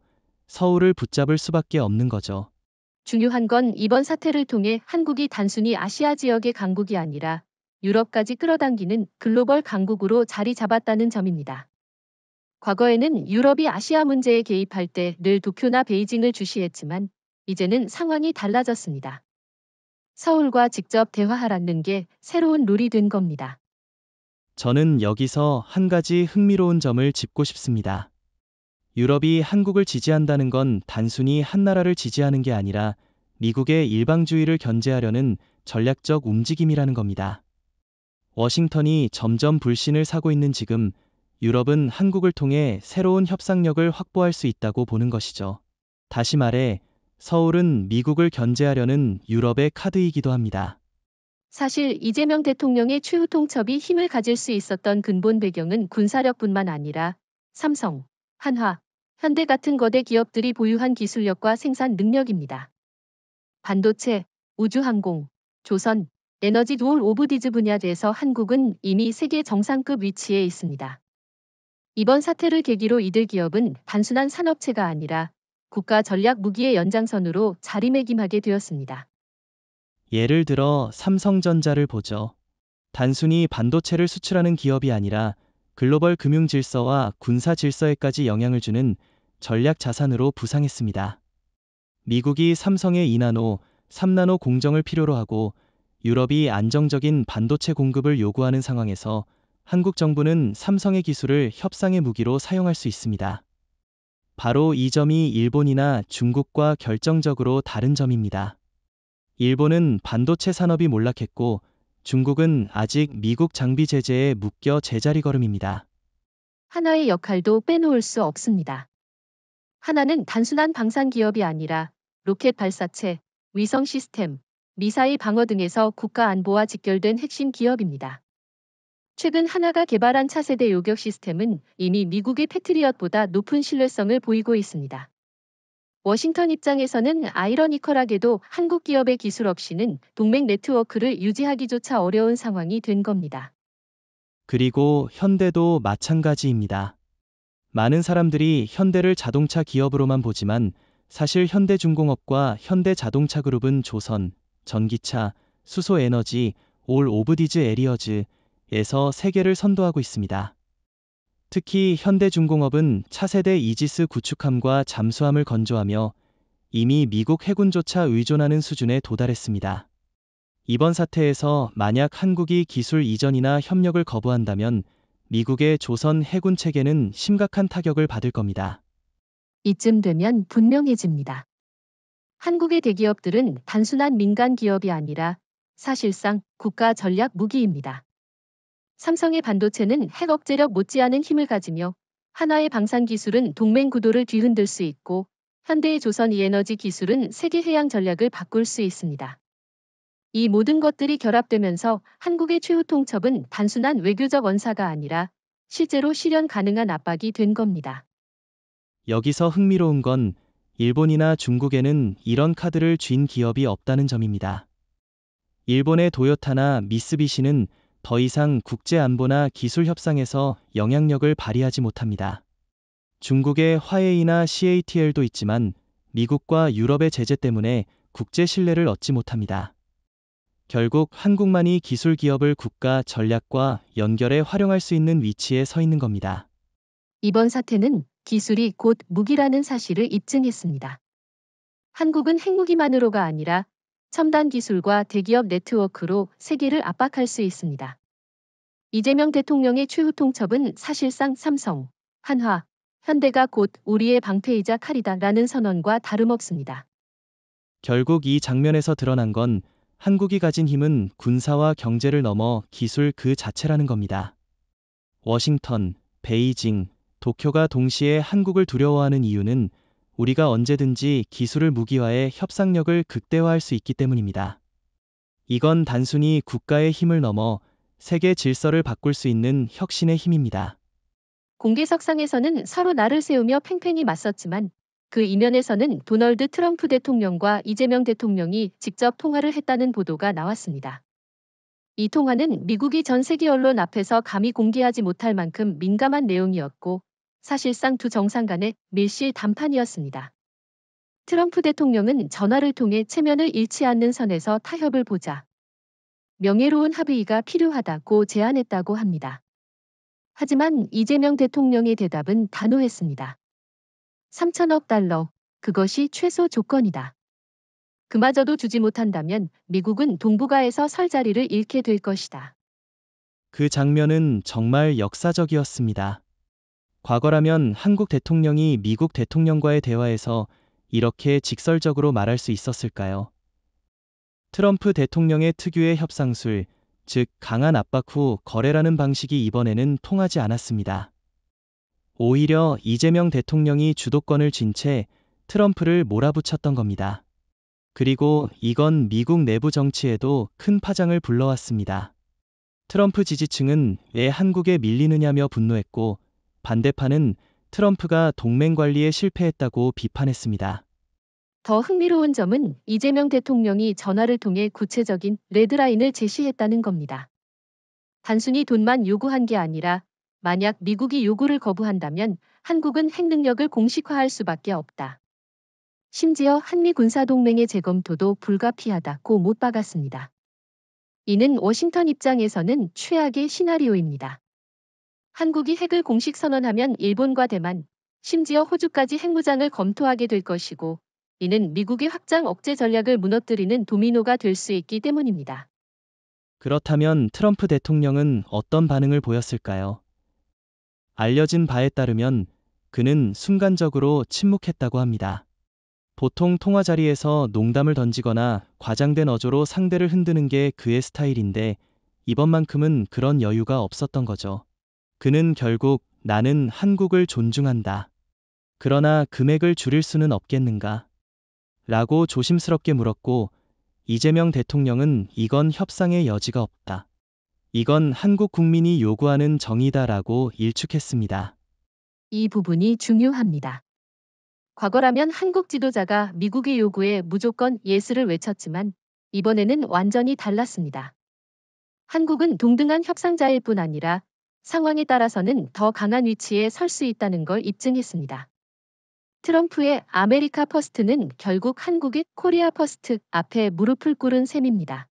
서울을 붙잡을 수밖에 없는 거죠. 중요한 건 이번 사태를 통해 한국이 단순히 아시아 지역의 강국이 아니라 유럽까지 끌어당기는 글로벌 강국으로 자리 잡았다는 점입니다. 과거에는 유럽이 아시아 문제에 개입할 때 늘 도쿄나 베이징을 주시했지만 이제는 상황이 달라졌습니다. 서울과 직접 대화하라는 게 새로운 룰이 된 겁니다. 저는 여기서 한 가지 흥미로운 점을 짚고 싶습니다. 유럽이 한국을 지지한다는 건 단순히 한 나라를 지지하는 게 아니라 미국의 일방주의를 견제하려는 전략적 움직임이라는 겁니다. 워싱턴이 점점 불신을 사고 있는 지금, 유럽은 한국을 통해 새로운 협상력을 확보할 수 있다고 보는 것이죠. 다시 말해, 서울은 미국을 견제하려는 유럽의 카드이기도 합니다. 사실 이재명 대통령의 최후 통첩이 힘을 가질 수 있었던 근본 배경은 군사력뿐만 아니라 삼성, 한화, 현대 같은 거대 기업들이 보유한 기술력과 생산 능력입니다. 반도체, 우주항공, 조선, 에너지 두올 오브 디즈 분야에서 한국은 이미 세계 정상급 위치에 있습니다. 이번 사태를 계기로 이들 기업은 단순한 산업체가 아니라 국가 전략 무기의 연장선으로 자리매김하게 되었습니다. 예를 들어 삼성전자를 보죠. 단순히 반도체를 수출하는 기업이 아니라 글로벌 금융 질서와 군사 질서에까지 영향을 주는 전략 자산으로 부상했습니다. 미국이 삼성의 2나노, 3나노 공정을 필요로 하고 유럽이 안정적인 반도체 공급을 요구하는 상황에서 한국 정부는 삼성의 기술을 협상의 무기로 사용할 수 있습니다. 바로 이 점이 일본이나 중국과 결정적으로 다른 점입니다. 일본은 반도체 산업이 몰락했고 중국은 아직 미국 장비 제재에 묶여 제자리 걸음입니다. 하나의 역할도 빼놓을 수 없습니다. 하나는 단순한 방산 기업이 아니라 로켓 발사체, 위성 시스템, 미사일 방어 등에서 국가 안보와 직결된 핵심 기업입니다. 최근 하나가 개발한 차세대 요격 시스템은 이미 미국의 패트리엇보다 높은 신뢰성을 보이고 있습니다. 워싱턴 입장에서는 아이러니컬하게도 한국 기업의 기술 없이는 동맹 네트워크를 유지하기조차 어려운 상황이 된 겁니다. 그리고 현대도 마찬가지입니다. 많은 사람들이 현대를 자동차 기업으로만 보지만 사실 현대중공업과 현대자동차그룹은 조선, 전기차, 수소에너지, 올 오브 디즈 에리어즈에서 세계를 선도하고 있습니다. 특히 현대중공업은 차세대 이지스 구축함과 잠수함을 건조하며 이미 미국 해군조차 의존하는 수준에 도달했습니다. 이번 사태에서 만약 한국이 기술 이전이나 협력을 거부한다면 미국의 조선 해군 체계는 심각한 타격을 받을 겁니다. 이쯤 되면 분명해집니다. 한국의 대기업들은 단순한 민간 기업이 아니라 사실상 국가 전략 무기입니다. 삼성의 반도체는 핵 억제력 못지않은 힘을 가지며 한화의 방산 기술은 동맹 구도를 뒤흔들 수 있고 현대의 조선 이에너지 기술은 세계 해양 전략을 바꿀 수 있습니다. 이 모든 것들이 결합되면서 한국의 최후 통첩은 단순한 외교적 언사가 아니라 실제로 실현 가능한 압박이 된 겁니다. 여기서 흥미로운 건 일본이나 중국에는 이런 카드를 쥔 기업이 없다는 점입니다. 일본의 도요타나 미쓰비시는 더 이상 국제 안보나 기술 협상에서 영향력을 발휘하지 못합니다. 중국의 화웨이나 CATL도 있지만 미국과 유럽의 제재 때문에 국제 신뢰를 얻지 못합니다. 결국 한국만이 기술 기업을 국가 전략과 연결해 활용할 수 있는 위치에 서 있는 겁니다. 이번 사태는 기술이 곧 무기라는 사실을 입증했습니다. 한국은 핵무기만으로가 아니라 첨단 기술과 대기업 네트워크로 세계를 압박할 수 있습니다. 이재명 대통령의 최후 통첩은 사실상 삼성, 한화, 현대가 곧 우리의 방패이자 칼이다라는 선언과 다름없습니다. 결국 이 장면에서 드러난 건 한국이 가진 힘은 군사와 경제를 넘어 기술 그 자체라는 겁니다. 워싱턴, 베이징, 도쿄가 동시에 한국을 두려워하는 이유는 우리가 언제든지 기술을 무기화해 협상력을 극대화할 수 있기 때문입니다. 이건 단순히 국가의 힘을 넘어 세계 질서를 바꿀 수 있는 혁신의 힘입니다. 공개석상에서는 서로 날을 세우며 팽팽히 맞섰지만 그 이면에서는 도널드 트럼프 대통령과 이재명 대통령이 직접 통화를 했다는 보도가 나왔습니다. 이 통화는 미국이 전 세계 언론 앞에서 감히 공개하지 못할 만큼 민감한 내용이었고 사실상 두 정상 간의 밀실談판이었습니다. 트럼프 대통령은 전화를 통해 체면을 잃지 않는 선에서 타협을 보자. 명예로운 합의가 필요하다고 제안했다고 합니다. 하지만 이재명 대통령의 대답은 단호했습니다. 3천억 달러, 그것이 최소 조건이다. 그마저도 주지 못한다면 미국은 동북아에서 설 자리를 잃게 될 것이다. 그 장면은 정말 역사적이었습니다. 과거라면 한국 대통령이 미국 대통령과의 대화에서 이렇게 직설적으로 말할 수 있었을까요? 트럼프 대통령의 특유의 협상술, 즉 강한 압박 후 거래라는 방식이 이번에는 통하지 않았습니다. 오히려 이재명 대통령이 주도권을 쥔 채 트럼프를 몰아붙였던 겁니다. 그리고 이건 미국 내부 정치에도 큰 파장을 불러왔습니다. 트럼프 지지층은 왜 한국에 밀리느냐며 분노했고 반대파는 트럼프가 동맹 관리에 실패했다고 비판했습니다. 더 흥미로운 점은 이재명 대통령이 전화를 통해 구체적인 레드라인을 제시했다는 겁니다. 단순히 돈만 요구한 게 아니라 만약 미국이 요구를 거부한다면 한국은 핵능력을 공식화할 수밖에 없다. 심지어 한미 군사동맹의 재검토도 불가피하다고 못 박았습니다. 이는 워싱턴 입장에서는 최악의 시나리오입니다. 한국이 핵을 공식 선언하면 일본과 대만, 심지어 호주까지 핵무장을 검토하게 될 것이고 이는 미국의 확장 억제 전략을 무너뜨리는 도미노가 될 수 있기 때문입니다. 그렇다면 트럼프 대통령은 어떤 반응을 보였을까요? 알려진 바에 따르면 그는 순간적으로 침묵했다고 합니다. 보통 통화 자리에서 농담을 던지거나 과장된 어조로 상대를 흔드는 게 그의 스타일인데 이번만큼은 그런 여유가 없었던 거죠. 그는 결국 나는 한국을 존중한다. 그러나 금액을 줄일 수는 없겠는가? 라고 조심스럽게 물었고 이재명 대통령은 이건 협상의 여지가 없다. 이건 한국 국민이 요구하는 정의다라고 일축했습니다. 이 부분이 중요합니다. 과거라면 한국 지도자가 미국의 요구에 무조건 예스를 외쳤지만 이번에는 완전히 달랐습니다. 한국은 동등한 협상자일 뿐 아니라 상황에 따라서는 더 강한 위치에 설 수 있다는 걸 입증했습니다. 트럼프의 아메리카 퍼스트는 결국 한국의 코리아 퍼스트 앞에 무릎을 꿇은 셈입니다.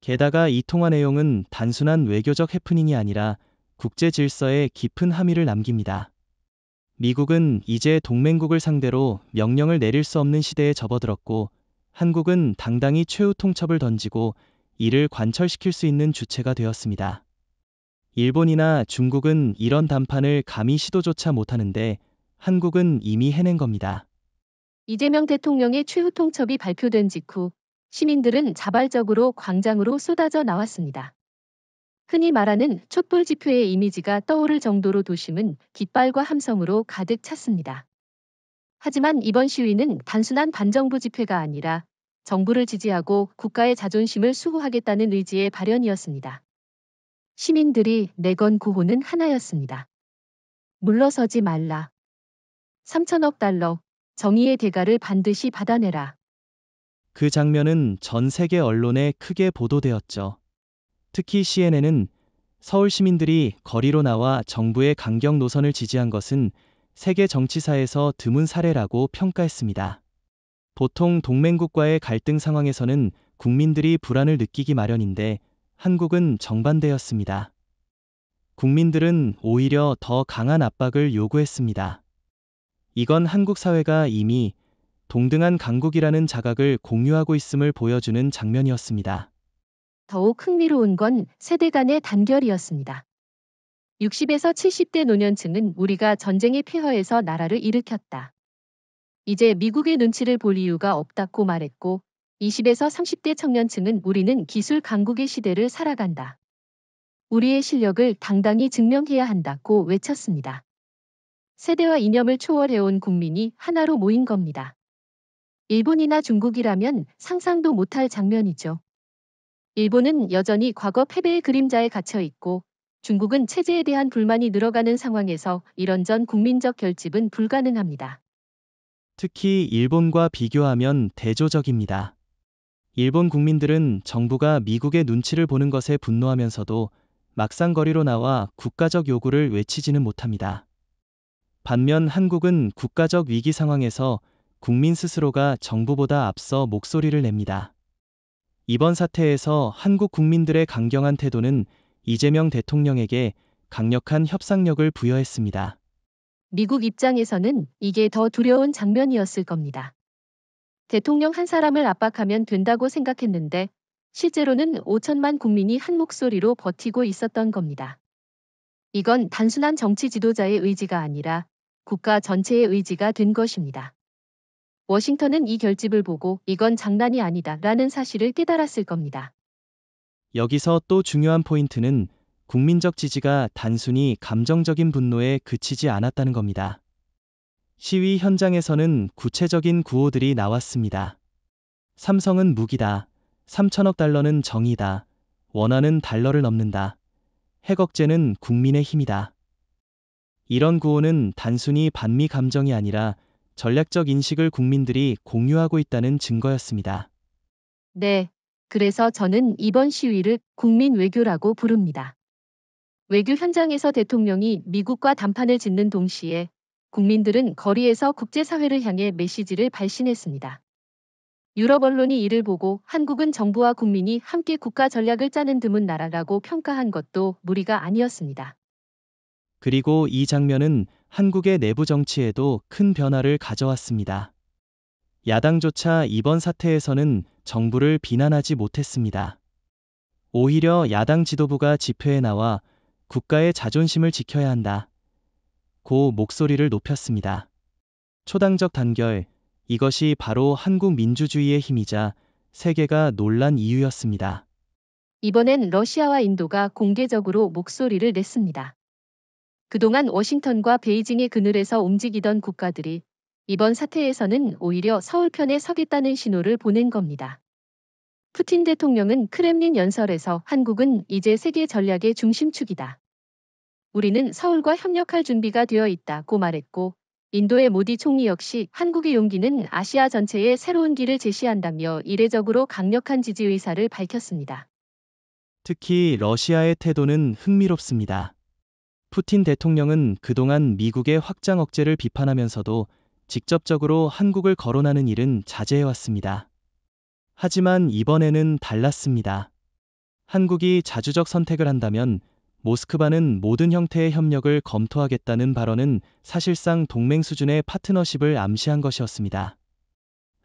게다가 이 통화 내용은 단순한 외교적 해프닝이 아니라 국제 질서에 깊은 함의를 남깁니다. 미국은 이제 동맹국을 상대로 명령을 내릴 수 없는 시대에 접어들었고 한국은 당당히 최후 통첩을 던지고 이를 관철시킬 수 있는 주체가 되었습니다. 일본이나 중국은 이런談판을 감히 시도조차 못하는데 한국은 이미 해낸 겁니다. 이재명 대통령의 최후 통첩이 발표된 직후 시민들은 자발적으로 광장으로 쏟아져 나왔습니다. 흔히 말하는 촛불 집회의 이미지가 떠오를 정도로 도심은 깃발과 함성으로 가득 찼습니다. 하지만 이번 시위는 단순한 반정부 집회가 아니라 정부를 지지하고 국가의 자존심을 수호하겠다는 의지의 발현이었습니다. 시민들이 내건 구호는 하나였습니다. 물러서지 말라. 3천억 달러, 정의의 대가를 반드시 받아내라. 그 장면은 전 세계 언론에 크게 보도되었죠. 특히 CNN은 서울 시민들이 거리로 나와 정부의 강경 노선을 지지한 것은 세계 정치사에서 드문 사례라고 평가했습니다. 보통 동맹국과의 갈등 상황에서는 국민들이 불안을 느끼기 마련인데 한국은 정반대였습니다. 국민들은 오히려 더 강한 압박을 요구했습니다. 이건 한국 사회가 이미 동등한 강국이라는 자각을 공유하고 있음을 보여주는 장면이었습니다. 더욱 흥미로운 건 세대 간의 단결이었습니다. 60에서 70대 노년층은 우리가 전쟁의 폐허에서 나라를 일으켰다. 이제 미국의 눈치를 볼 이유가 없다고 말했고, 20에서 30대 청년층은 우리는 기술 강국의 시대를 살아간다. 우리의 실력을 당당히 증명해야 한다고 외쳤습니다. 세대와 이념을 초월해온 국민이 하나로 모인 겁니다. 일본이나 중국이라면 상상도 못할 장면이죠. 일본은 여전히 과거 패배의 그림자에 갇혀 있고, 중국은 체제에 대한 불만이 늘어가는 상황에서 이런전 국민적 결집은 불가능합니다. 특히 일본과 비교하면 대조적입니다. 일본 국민들은 정부가 미국의 눈치를 보는 것에 분노하면서도 막상 거리로 나와 국가적 요구를 외치지는 못합니다. 반면 한국은 국가적 위기 상황에서 국민 스스로가 정부보다 앞서 목소리를 냅니다. 이번 사태에서 한국 국민들의 강경한 태도는 이재명 대통령에게 강력한 협상력을 부여했습니다. 미국 입장에서는 이게 더 두려운 장면이었을 겁니다. 대통령 한 사람을 압박하면 된다고 생각했는데 실제로는 5천만 국민이 한 목소리로 버티고 있었던 겁니다. 이건 단순한 정치 지도자의 의지가 아니라 국가 전체의 의지가 된 것입니다. 워싱턴은 이 결집을 보고 이건 장난이 아니다라는 사실을 깨달았을 겁니다. 여기서 또 중요한 포인트는 국민적 지지가 단순히 감정적인 분노에 그치지 않았다는 겁니다. 시위 현장에서는 구체적인 구호들이 나왔습니다. 삼성은 무기다. 3천억 달러는 정의다. 원화는 달러를 넘는다. 핵억제는 국민의 힘이다. 이런 구호는 단순히 반미 감정이 아니라 전략적 인식을 국민들이 공유하고 있다는 증거였습니다. 네, 그래서 저는 이번 시위를 국민 외교라고 부릅니다. 외교 현장에서 대통령이 미국과 담판을 짓는 동시에 국민들은 거리에서 국제사회를 향해 메시지를 발신했습니다. 유럽 언론이 이를 보고 한국은 정부와 국민이 함께 국가 전략을 짜는 드문 나라라고 평가한 것도 무리가 아니었습니다. 그리고 이 장면은 한국의 내부 정치에도 큰 변화를 가져왔습니다. 야당조차 이번 사태에서는 정부를 비난하지 못했습니다. 오히려 야당 지도부가 집회에 나와 국가의 자존심을 지켜야 한다. 고 목소리를 높였습니다. 초당적 단결, 이것이 바로 한국 민주주의의 힘이자 세계가 놀란 이유였습니다. 이번엔 러시아와 인도가 공개적으로 목소리를 냈습니다. 그동안 워싱턴과 베이징의 그늘에서 움직이던 국가들이 이번 사태에서는 오히려 서울 편에 서겠다는 신호를 보낸 겁니다. 푸틴 대통령은 크렘린 연설에서 한국은 이제 세계 전략의 중심축이다. 우리는 서울과 협력할 준비가 되어 있다고 말했고, 인도의 모디 총리 역시 한국의 용기는 아시아 전체에 새로운 길을 제시한다며 이례적으로 강력한 지지 의사를 밝혔습니다. 특히 러시아의 태도는 흥미롭습니다. 푸틴 대통령은 그동안 미국의 확장 억제를 비판하면서도 직접적으로 한국을 거론하는 일은 자제해왔습니다. 하지만 이번에는 달랐습니다. 한국이 자주적 선택을 한다면 모스크바는 모든 형태의 협력을 검토하겠다는 발언은 사실상 동맹 수준의 파트너십을 암시한 것이었습니다.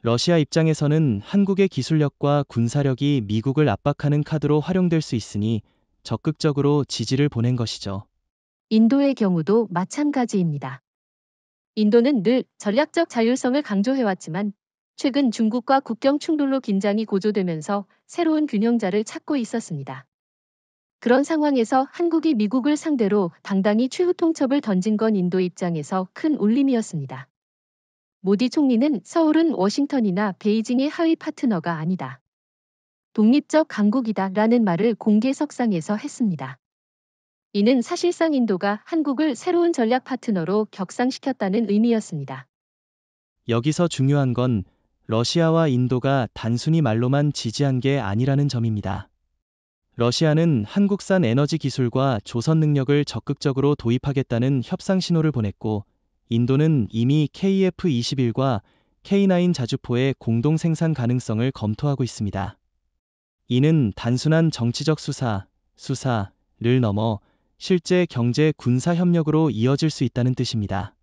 러시아 입장에서는 한국의 기술력과 군사력이 미국을 압박하는 카드로 활용될 수 있으니 적극적으로 지지를 보낸 것이죠. 인도의 경우도 마찬가지입니다. 인도는 늘 전략적 자율성을 강조해왔지만 최근 중국과 국경 충돌로 긴장이 고조되면서 새로운 균형자를 찾고 있었습니다. 그런 상황에서 한국이 미국을 상대로 당당히 최후 통첩을 던진 건 인도 입장에서 큰 울림이었습니다. 모디 총리는 서울은 워싱턴이나 베이징의 하위 파트너가 아니다. 독립적 강국이다 라는 말을 공개석상에서 했습니다. 이는 사실상 인도가 한국을 새로운 전략 파트너로 격상시켰다는 의미였습니다. 여기서 중요한 건 러시아와 인도가 단순히 말로만 지지한 게 아니라는 점입니다. 러시아는 한국산 에너지 기술과 조선 능력을 적극적으로 도입하겠다는 협상 신호를 보냈고, 인도는 이미 KF-21과 K9 자주포의 공동 생산 가능성을 검토하고 있습니다. 이는 단순한 정치적 수사를 넘어 실제 경제 군사 협력으로 이어질 수 있다는 뜻입니다.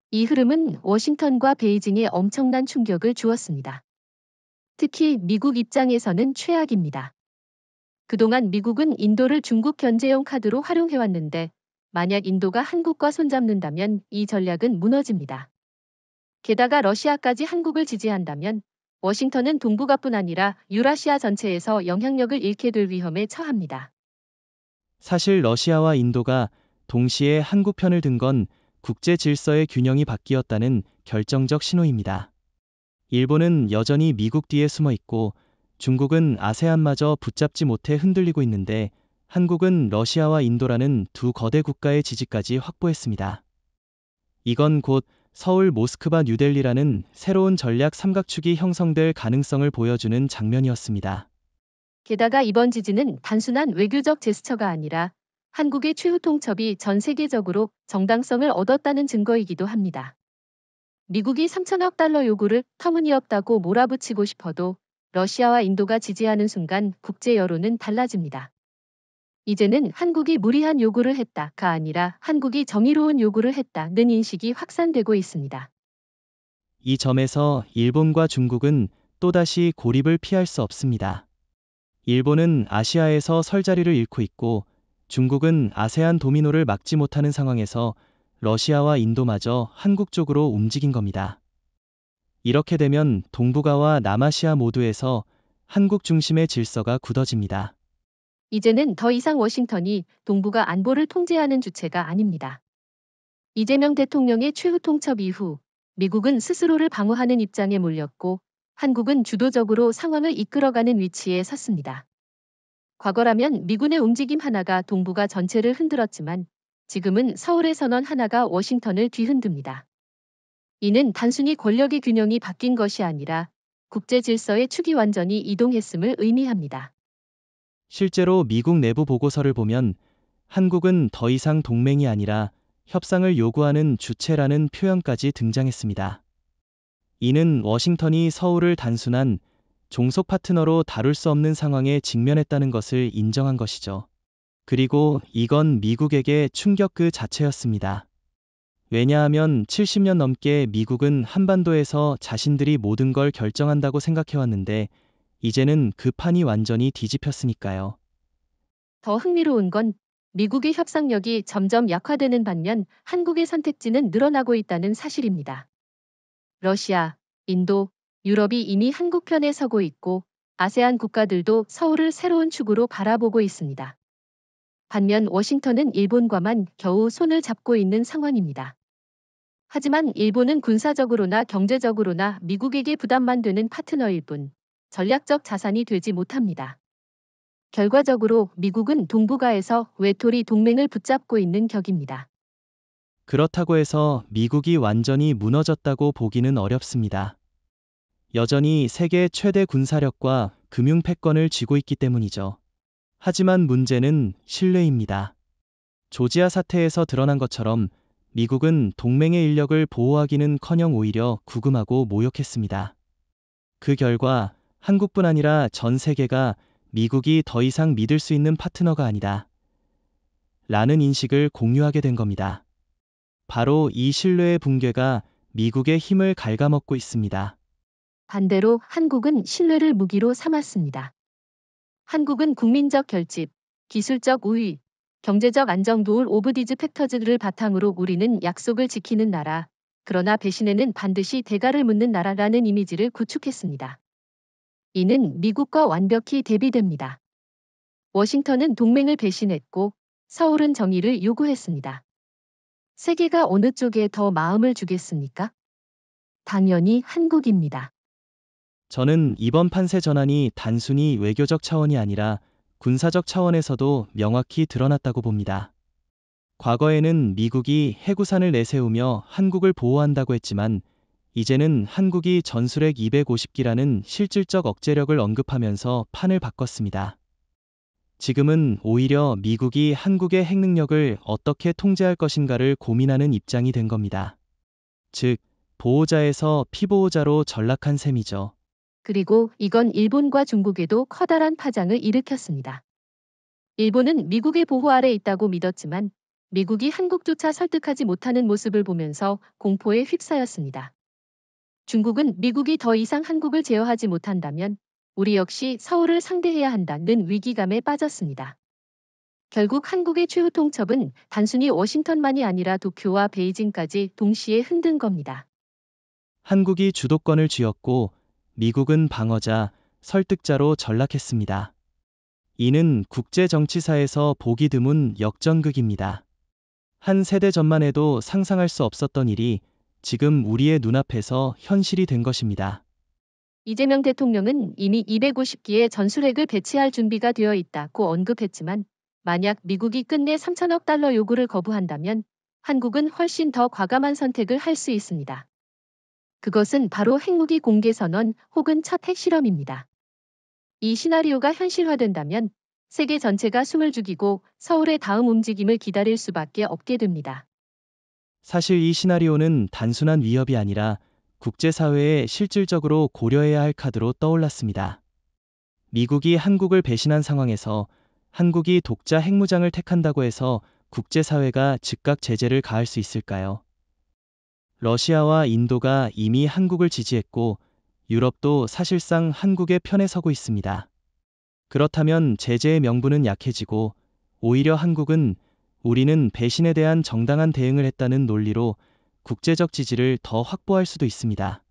이 흐름은 워싱턴과 베이징에 엄청난 충격을 주었습니다. 특히 미국 입장에서는 최악입니다. 그동안 미국은 인도를 중국 견제용 카드로 활용해왔는데 만약 인도가 한국과 손잡는다면 이 전략은 무너집니다. 게다가 러시아까지 한국을 지지한다면 워싱턴은 동북아뿐 아니라 유라시아 전체에서 영향력을 잃게 될 위험에 처합니다. 사실 러시아와 인도가 동시에 한국 편을 든 건 국제 질서의 균형이 바뀌었다는 결정적 신호입니다. 일본은 여전히 미국 뒤에 숨어 있고 중국은 아세안마저 붙잡지 못해 흔들리고 있는데 한국은 러시아와 인도라는 두 거대 국가의 지지까지 확보했습니다. 이건 곧 서울, 모스크바, 뉴델리라는 새로운 전략 삼각축이 형성될 가능성을 보여주는 장면이었습니다. 게다가 이번 지지는 단순한 외교적 제스처가 아니라 한국의 최후 통첩이 전 세계적으로 정당성을 얻었다는 증거이기도 합니다. 미국이 3천억 달러 요구를 터무니없다고 몰아붙이고 싶어도 러시아와 인도가 지지하는 순간 국제 여론은 달라집니다. 이제는 한국이 무리한 요구를 했다가 아니라 한국이 정의로운 요구를 했다는 인식이 확산되고 있습니다. 이 점에서 일본과 중국은 또다시 고립을 피할 수 없습니다. 일본은 아시아에서 설 자리를 잃고 있고 중국은 아세안 도미노를 막지 못하는 상황에서 러시아와 인도마저 한국 쪽으로 움직인 겁니다. 이렇게 되면 동북아와 남아시아 모두에서 한국 중심의 질서가 굳어집니다. 이제는 더 이상 워싱턴이 동북아 안보를 통제하는 주체가 아닙니다. 이재명 대통령의 최후 통첩 이후 미국은 스스로를 방어하는 입장에 몰렸고 한국은 주도적으로 상황을 이끌어가는 위치에 섰습니다. 과거라면 미군의 움직임 하나가 동북아 전체를 흔들었지만 지금은 서울의 선언 하나가 워싱턴을 뒤흔듭니다. 이는 단순히 권력의 균형이 바뀐 것이 아니라 국제 질서의 축이 완전히 이동했음을 의미합니다. 실제로 미국 내부 보고서를 보면 한국은 더 이상 동맹이 아니라 협상을 요구하는 주체라는 표현까지 등장했습니다. 이는 워싱턴이 서울을 단순한 종속 파트너로 다룰 수 없는 상황에 직면했다는 것을 인정한 것이죠. 그리고 이건 미국에게 충격 그 자체였습니다. 왜냐하면 70년 넘게 미국은 한반도에서 자신들이 모든 걸 결정한다고 생각해왔는데 이제는 그 판이 완전히 뒤집혔으니까요. 더 흥미로운 건 미국의 협상력이 점점 약화되는 반면 한국의 선택지는 늘어나고 있다는 사실입니다. 러시아, 인도, 유럽이 이미 한국 편에 서고 있고 아세안 국가들도 서울을 새로운 축으로 바라보고 있습니다. 반면 워싱턴은 일본과만 겨우 손을 잡고 있는 상황입니다. 하지만 일본은 군사적으로나 경제적으로나 미국에게 부담만 되는 파트너일 뿐 전략적 자산이 되지 못합니다. 결과적으로 미국은 동북아에서 외톨이 동맹을 붙잡고 있는 격입니다. 그렇다고 해서 미국이 완전히 무너졌다고 보기는 어렵습니다. 여전히 세계 최대 군사력과 금융 패권을 쥐고 있기 때문이죠. 하지만 문제는 신뢰입니다. 조지아 사태에서 드러난 것처럼 미국은 동맹의 인력을 보호하기는커녕 오히려 구금하고 모욕했습니다. 그 결과 한국뿐 아니라 전 세계가 미국이 더 이상 믿을 수 있는 파트너가 아니다 라는 인식을 공유하게 된 겁니다. 바로 이 신뢰의 붕괴가 미국의 힘을 갉아먹고 있습니다. 반대로 한국은 신뢰를 무기로 삼았습니다. 한국은 국민적 결집, 기술적 우위, 경제적 안정도울 오브 디즈 팩터즈를 바탕으로 우리는 약속을 지키는 나라, 그러나 배신에는 반드시 대가를 묻는 나라라는 이미지를 구축했습니다. 이는 미국과 완벽히 대비됩니다. 워싱턴은 동맹을 배신했고 서울은 정의를 요구했습니다. 세계가 어느 쪽에 더 마음을 주겠습니까? 당연히 한국입니다. 저는 이번 판세 전환이 단순히 외교적 차원이 아니라 군사적 차원에서도 명확히 드러났다고 봅니다. 과거에는 미국이 해구산을 내세우며 한국을 보호한다고 했지만 이제는 한국이 전술핵 250기라는 실질적 억제력을 언급하면서 판을 바꿨습니다. 지금은 오히려 미국이 한국의 핵 능력을 어떻게 통제할 것인가를 고민하는 입장이 된 겁니다. 즉, 보호자에서 피보호자로 전락한 셈이죠. 그리고 이건 일본과 중국에도 커다란 파장을 일으켰습니다. 일본은 미국의 보호 아래 있다고 믿었지만 미국이 한국조차 설득하지 못하는 모습을 보면서 공포에 휩싸였습니다. 중국은 미국이 더 이상 한국을 제어하지 못한다면 우리 역시 서울을 상대해야 한다는 위기감에 빠졌습니다. 결국 한국의 최후 통첩은 단순히 워싱턴만이 아니라 도쿄와 베이징까지 동시에 흔든 겁니다. 한국이 주도권을 쥐었고 미국은 방어자, 설득자로 전락했습니다. 이는 국제 정치사에서 보기 드문 역전극입니다. 한 세대 전만 해도 상상할 수 없었던 일이 지금 우리의 눈앞에서 현실이 된 것입니다. 이재명 대통령은 이미 250기의 전술핵을 배치할 준비가 되어 있다고 언급했지만 만약 미국이 끝내 3천억 달러 요구를 거부한다면 한국은 훨씬 더 과감한 선택을 할 수 있습니다. 그것은 바로 핵무기 공개 선언 혹은 첫 핵실험입니다. 이 시나리오가 현실화된다면 세계 전체가 숨을 죽이고 서울의 다음 움직임을 기다릴 수밖에 없게 됩니다. 사실 이 시나리오는 단순한 위협이 아니라 국제사회에 실질적으로 고려해야 할 카드로 떠올랐습니다. 미국이 한국을 배신한 상황에서 한국이 독자 핵무장을 택한다고 해서 국제사회가 즉각 제재를 가할 수 있을까요? 러시아와 인도가 이미 한국을 지지했고 유럽도 사실상 한국의 편에 서고 있습니다. 그렇다면 제재의 명분은 약해지고 오히려 한국은 우리는 배신에 대한 정당한 대응을 했다는 논리로 국제적 지지를 더 확보할 수도 있습니다.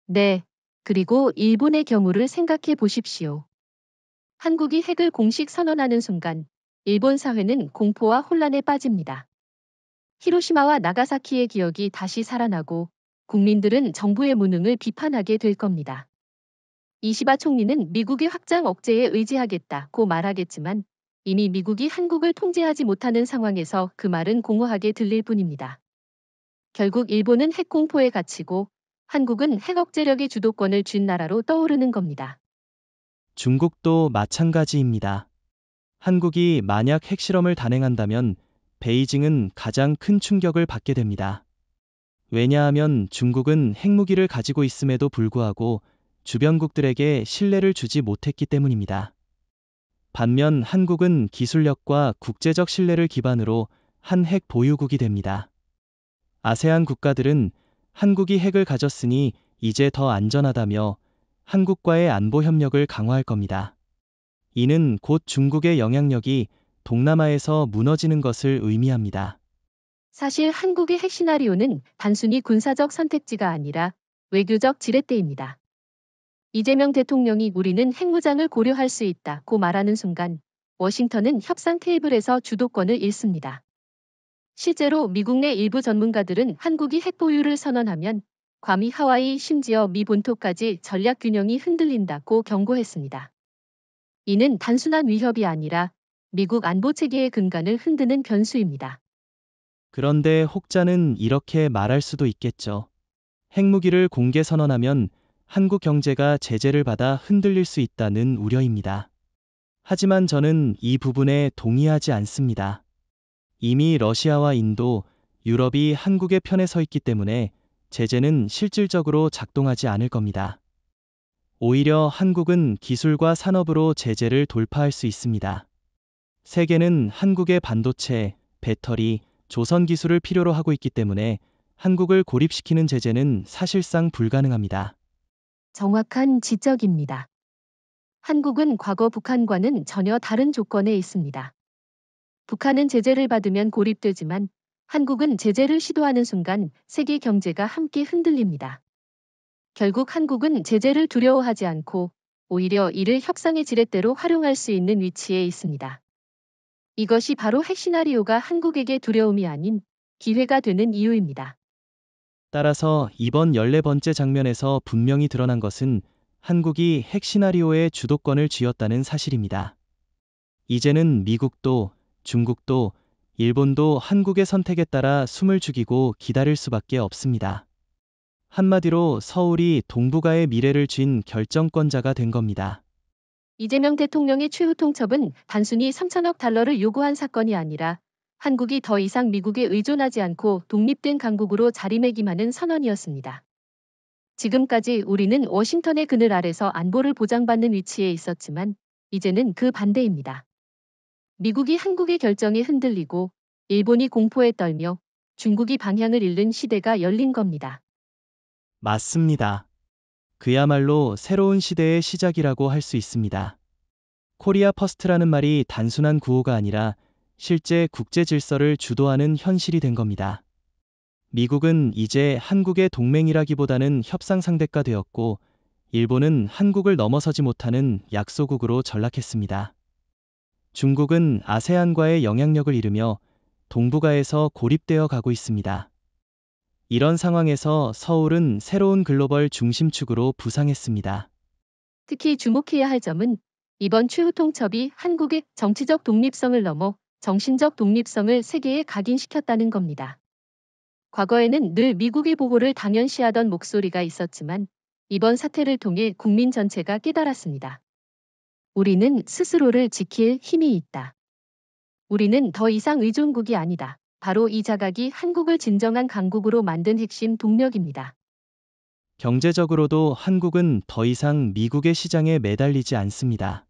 네. 그리고 일본의 경우를 생각해 보십시오. 한국이 핵을 공식 선언하는 순간 일본 사회는 공포와 혼란에 빠집니다. 히로시마와 나가사키의 기억이 다시 살아나고 국민들은 정부의 무능을 비판하게 될 겁니다. 이시바 총리는 미국의 확장 억제에 의지하겠다고 말하겠지만 이미 미국이 한국을 통제하지 못하는 상황에서 그 말은 공허하게 들릴 뿐입니다. 결국 일본은 핵 공포에 갇히고 한국은 핵 억제력의 주도권을 쥔 나라로 떠오르는 겁니다. 중국도 마찬가지입니다. 한국이 만약 핵실험을 단행한다면 베이징은 가장 큰 충격을 받게 됩니다. 왜냐하면 중국은 핵무기를 가지고 있음에도 불구하고 주변국들에게 신뢰를 주지 못했기 때문입니다. 반면 한국은 기술력과 국제적 신뢰를 기반으로 한 핵 보유국이 됩니다. 아세안 국가들은 한국이 핵을 가졌으니 이제 더 안전하다며 한국과의 안보 협력을 강화할 겁니다. 이는 곧 중국의 영향력이 동남아에서 무너지는 것을 의미합니다. 사실 한국의 핵 시나리오는 단순히 군사적 선택지가 아니라 외교적 지렛대입니다. 이재명 대통령이 우리는 핵무장을 고려할 수 있다고 말하는 순간 워싱턴은 협상 테이블에서 주도권을 잃습니다. 실제로 미국 내 일부 전문가들은 한국이 핵 보유를 선언하면 괌이 하와이 심지어 미 본토까지 전략 균형이 흔들린다고 경고했습니다. 이는 단순한 위협이 아니라 미국 안보 체계의 근간을 흔드는 변수입니다. 그런데 혹자는 이렇게 말할 수도 있겠죠. 핵무기를 공개 선언하면 한국 경제가 제재를 받아 흔들릴 수 있다는 우려입니다. 하지만 저는 이 부분에 동의하지 않습니다. 이미 러시아와 인도, 유럽이 한국의 편에 서 있기 때문에 제재는 실질적으로 작동하지 않을 겁니다. 오히려 한국은 기술과 산업으로 제재를 돌파할 수 있습니다. 세계는 한국의 반도체, 배터리, 조선 기술을 필요로 하고 있기 때문에 한국을 고립시키는 제재는 사실상 불가능합니다. 정확한 지적입니다. 한국은 과거 북한과는 전혀 다른 조건에 있습니다. 북한은 제재를 받으면 고립되지만 한국은 제재를 시도하는 순간 세계 경제가 함께 흔들립니다. 결국 한국은 제재를 두려워하지 않고 오히려 이를 협상의 지렛대로 활용할 수 있는 위치에 있습니다. 이것이 바로 핵 시나리오가 한국에게 두려움이 아닌 기회가 되는 이유입니다. 따라서 이번 14번째 장면에서 분명히 드러난 것은 한국이 핵 시나리오의 주도권을 쥐었다는 사실입니다. 이제는 미국도, 중국도, 일본도 한국의 선택에 따라 숨을 죽이고 기다릴 수밖에 없습니다. 한마디로 서울이 동북아의 미래를 쥔 결정권자가 된 겁니다. 이재명 대통령의 최후 통첩은 단순히 3천억 달러를 요구한 사건이 아니라 한국이 더 이상 미국에 의존하지 않고 독립된 강국으로 자리매김하는 선언이었습니다. 지금까지 우리는 워싱턴의 그늘 아래서 안보를 보장받는 위치에 있었지만 이제는 그 반대입니다. 미국이 한국의 결정에 흔들리고 일본이 공포에 떨며 중국이 방향을 잃는 시대가 열린 겁니다. 맞습니다. 그야말로 새로운 시대의 시작이라고 할 수 있습니다. 코리아 퍼스트라는 말이 단순한 구호가 아니라 실제 국제 질서를 주도하는 현실이 된 겁니다. 미국은 이제 한국의 동맹이라기보다는 협상 상대가 되었고, 일본은 한국을 넘어서지 못하는 약소국으로 전락했습니다. 중국은 아세안과의 영향력을 잃으며 동북아에서 고립되어 가고 있습니다. 이런 상황에서 서울은 새로운 글로벌 중심축으로 부상했습니다. 특히 주목해야 할 점은 이번 최후 통첩이 한국의 정치적 독립성을 넘어 정신적 독립성을 세계에 각인시켰다는 겁니다. 과거에는 늘 미국의 보호를 당연시하던 목소리가 있었지만 이번 사태를 통해 국민 전체가 깨달았습니다. 우리는 스스로를 지킬 힘이 있다. 우리는 더 이상 의존국이 아니다. 바로 이 자각이 한국을 진정한 강국으로 만든 핵심 동력입니다. 경제적으로도 한국은 더 이상 미국의 시장에 매달리지 않습니다.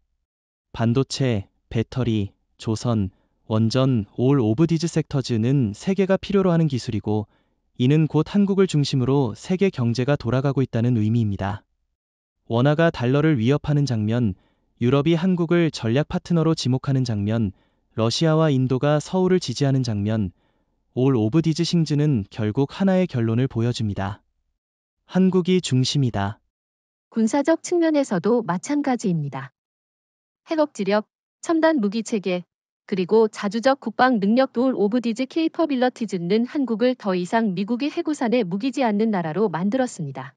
반도체, 배터리, 조선, 원전, 올 오브 디즈 섹터즈는 세계가 필요로 하는 기술이고, 이는 곧 한국을 중심으로 세계 경제가 돌아가고 있다는 의미입니다. 원화가 달러를 위협하는 장면, 유럽이 한국을 전략 파트너로 지목하는 장면, 러시아와 인도가 서울을 지지하는 장면, 올 오브 디즈 싱즈는 결국 하나의 결론을 보여줍니다. 한국이 중심이다. 군사적 측면에서도 마찬가지입니다. 핵억지력, 첨단 무기체계, 그리고 자주적 국방 능력 올 오브 디즈 케이퍼빌러티즈는 한국을 더 이상 미국의 해구산에 묵이지 않는 나라로 만들었습니다.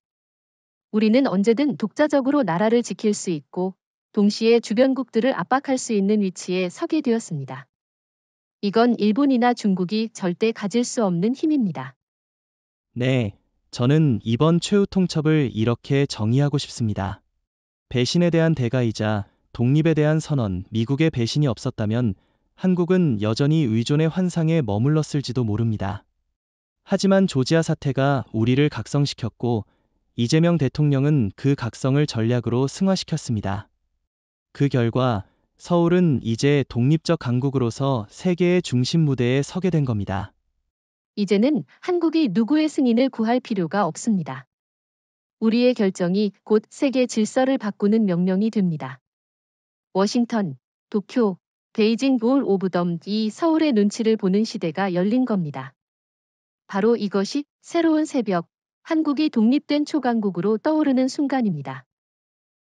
우리는 언제든 독자적으로 나라를 지킬 수 있고 동시에 주변국들을 압박할 수 있는 위치에 서게 되었습니다. 이건 일본이나 중국이 절대 가질 수 없는 힘입니다. 네, 저는 이번 최후 통첩을 이렇게 정의하고 싶습니다. 배신에 대한 대가이자 독립에 대한 선언, 미국의 배신이 없었다면 한국은 여전히 의존의 환상에 머물렀을지도 모릅니다. 하지만 조지아 사태가 우리를 각성시켰고, 이재명 대통령은 그 각성을 전략으로 승화시켰습니다. 그 결과 서울은 이제 독립적 강국으로서 세계의 중심 무대에 서게 된 겁니다. 이제는 한국이 누구의 승인을 구할 필요가 없습니다. 우리의 결정이 곧 세계 질서를 바꾸는 명령이 됩니다. 워싱턴, 도쿄, 베이징 올 오브 덤이 서울의 눈치를 보는 시대가 열린 겁니다. 바로 이것이 새로운 새벽, 한국이 독립된 초강국으로 떠오르는 순간입니다.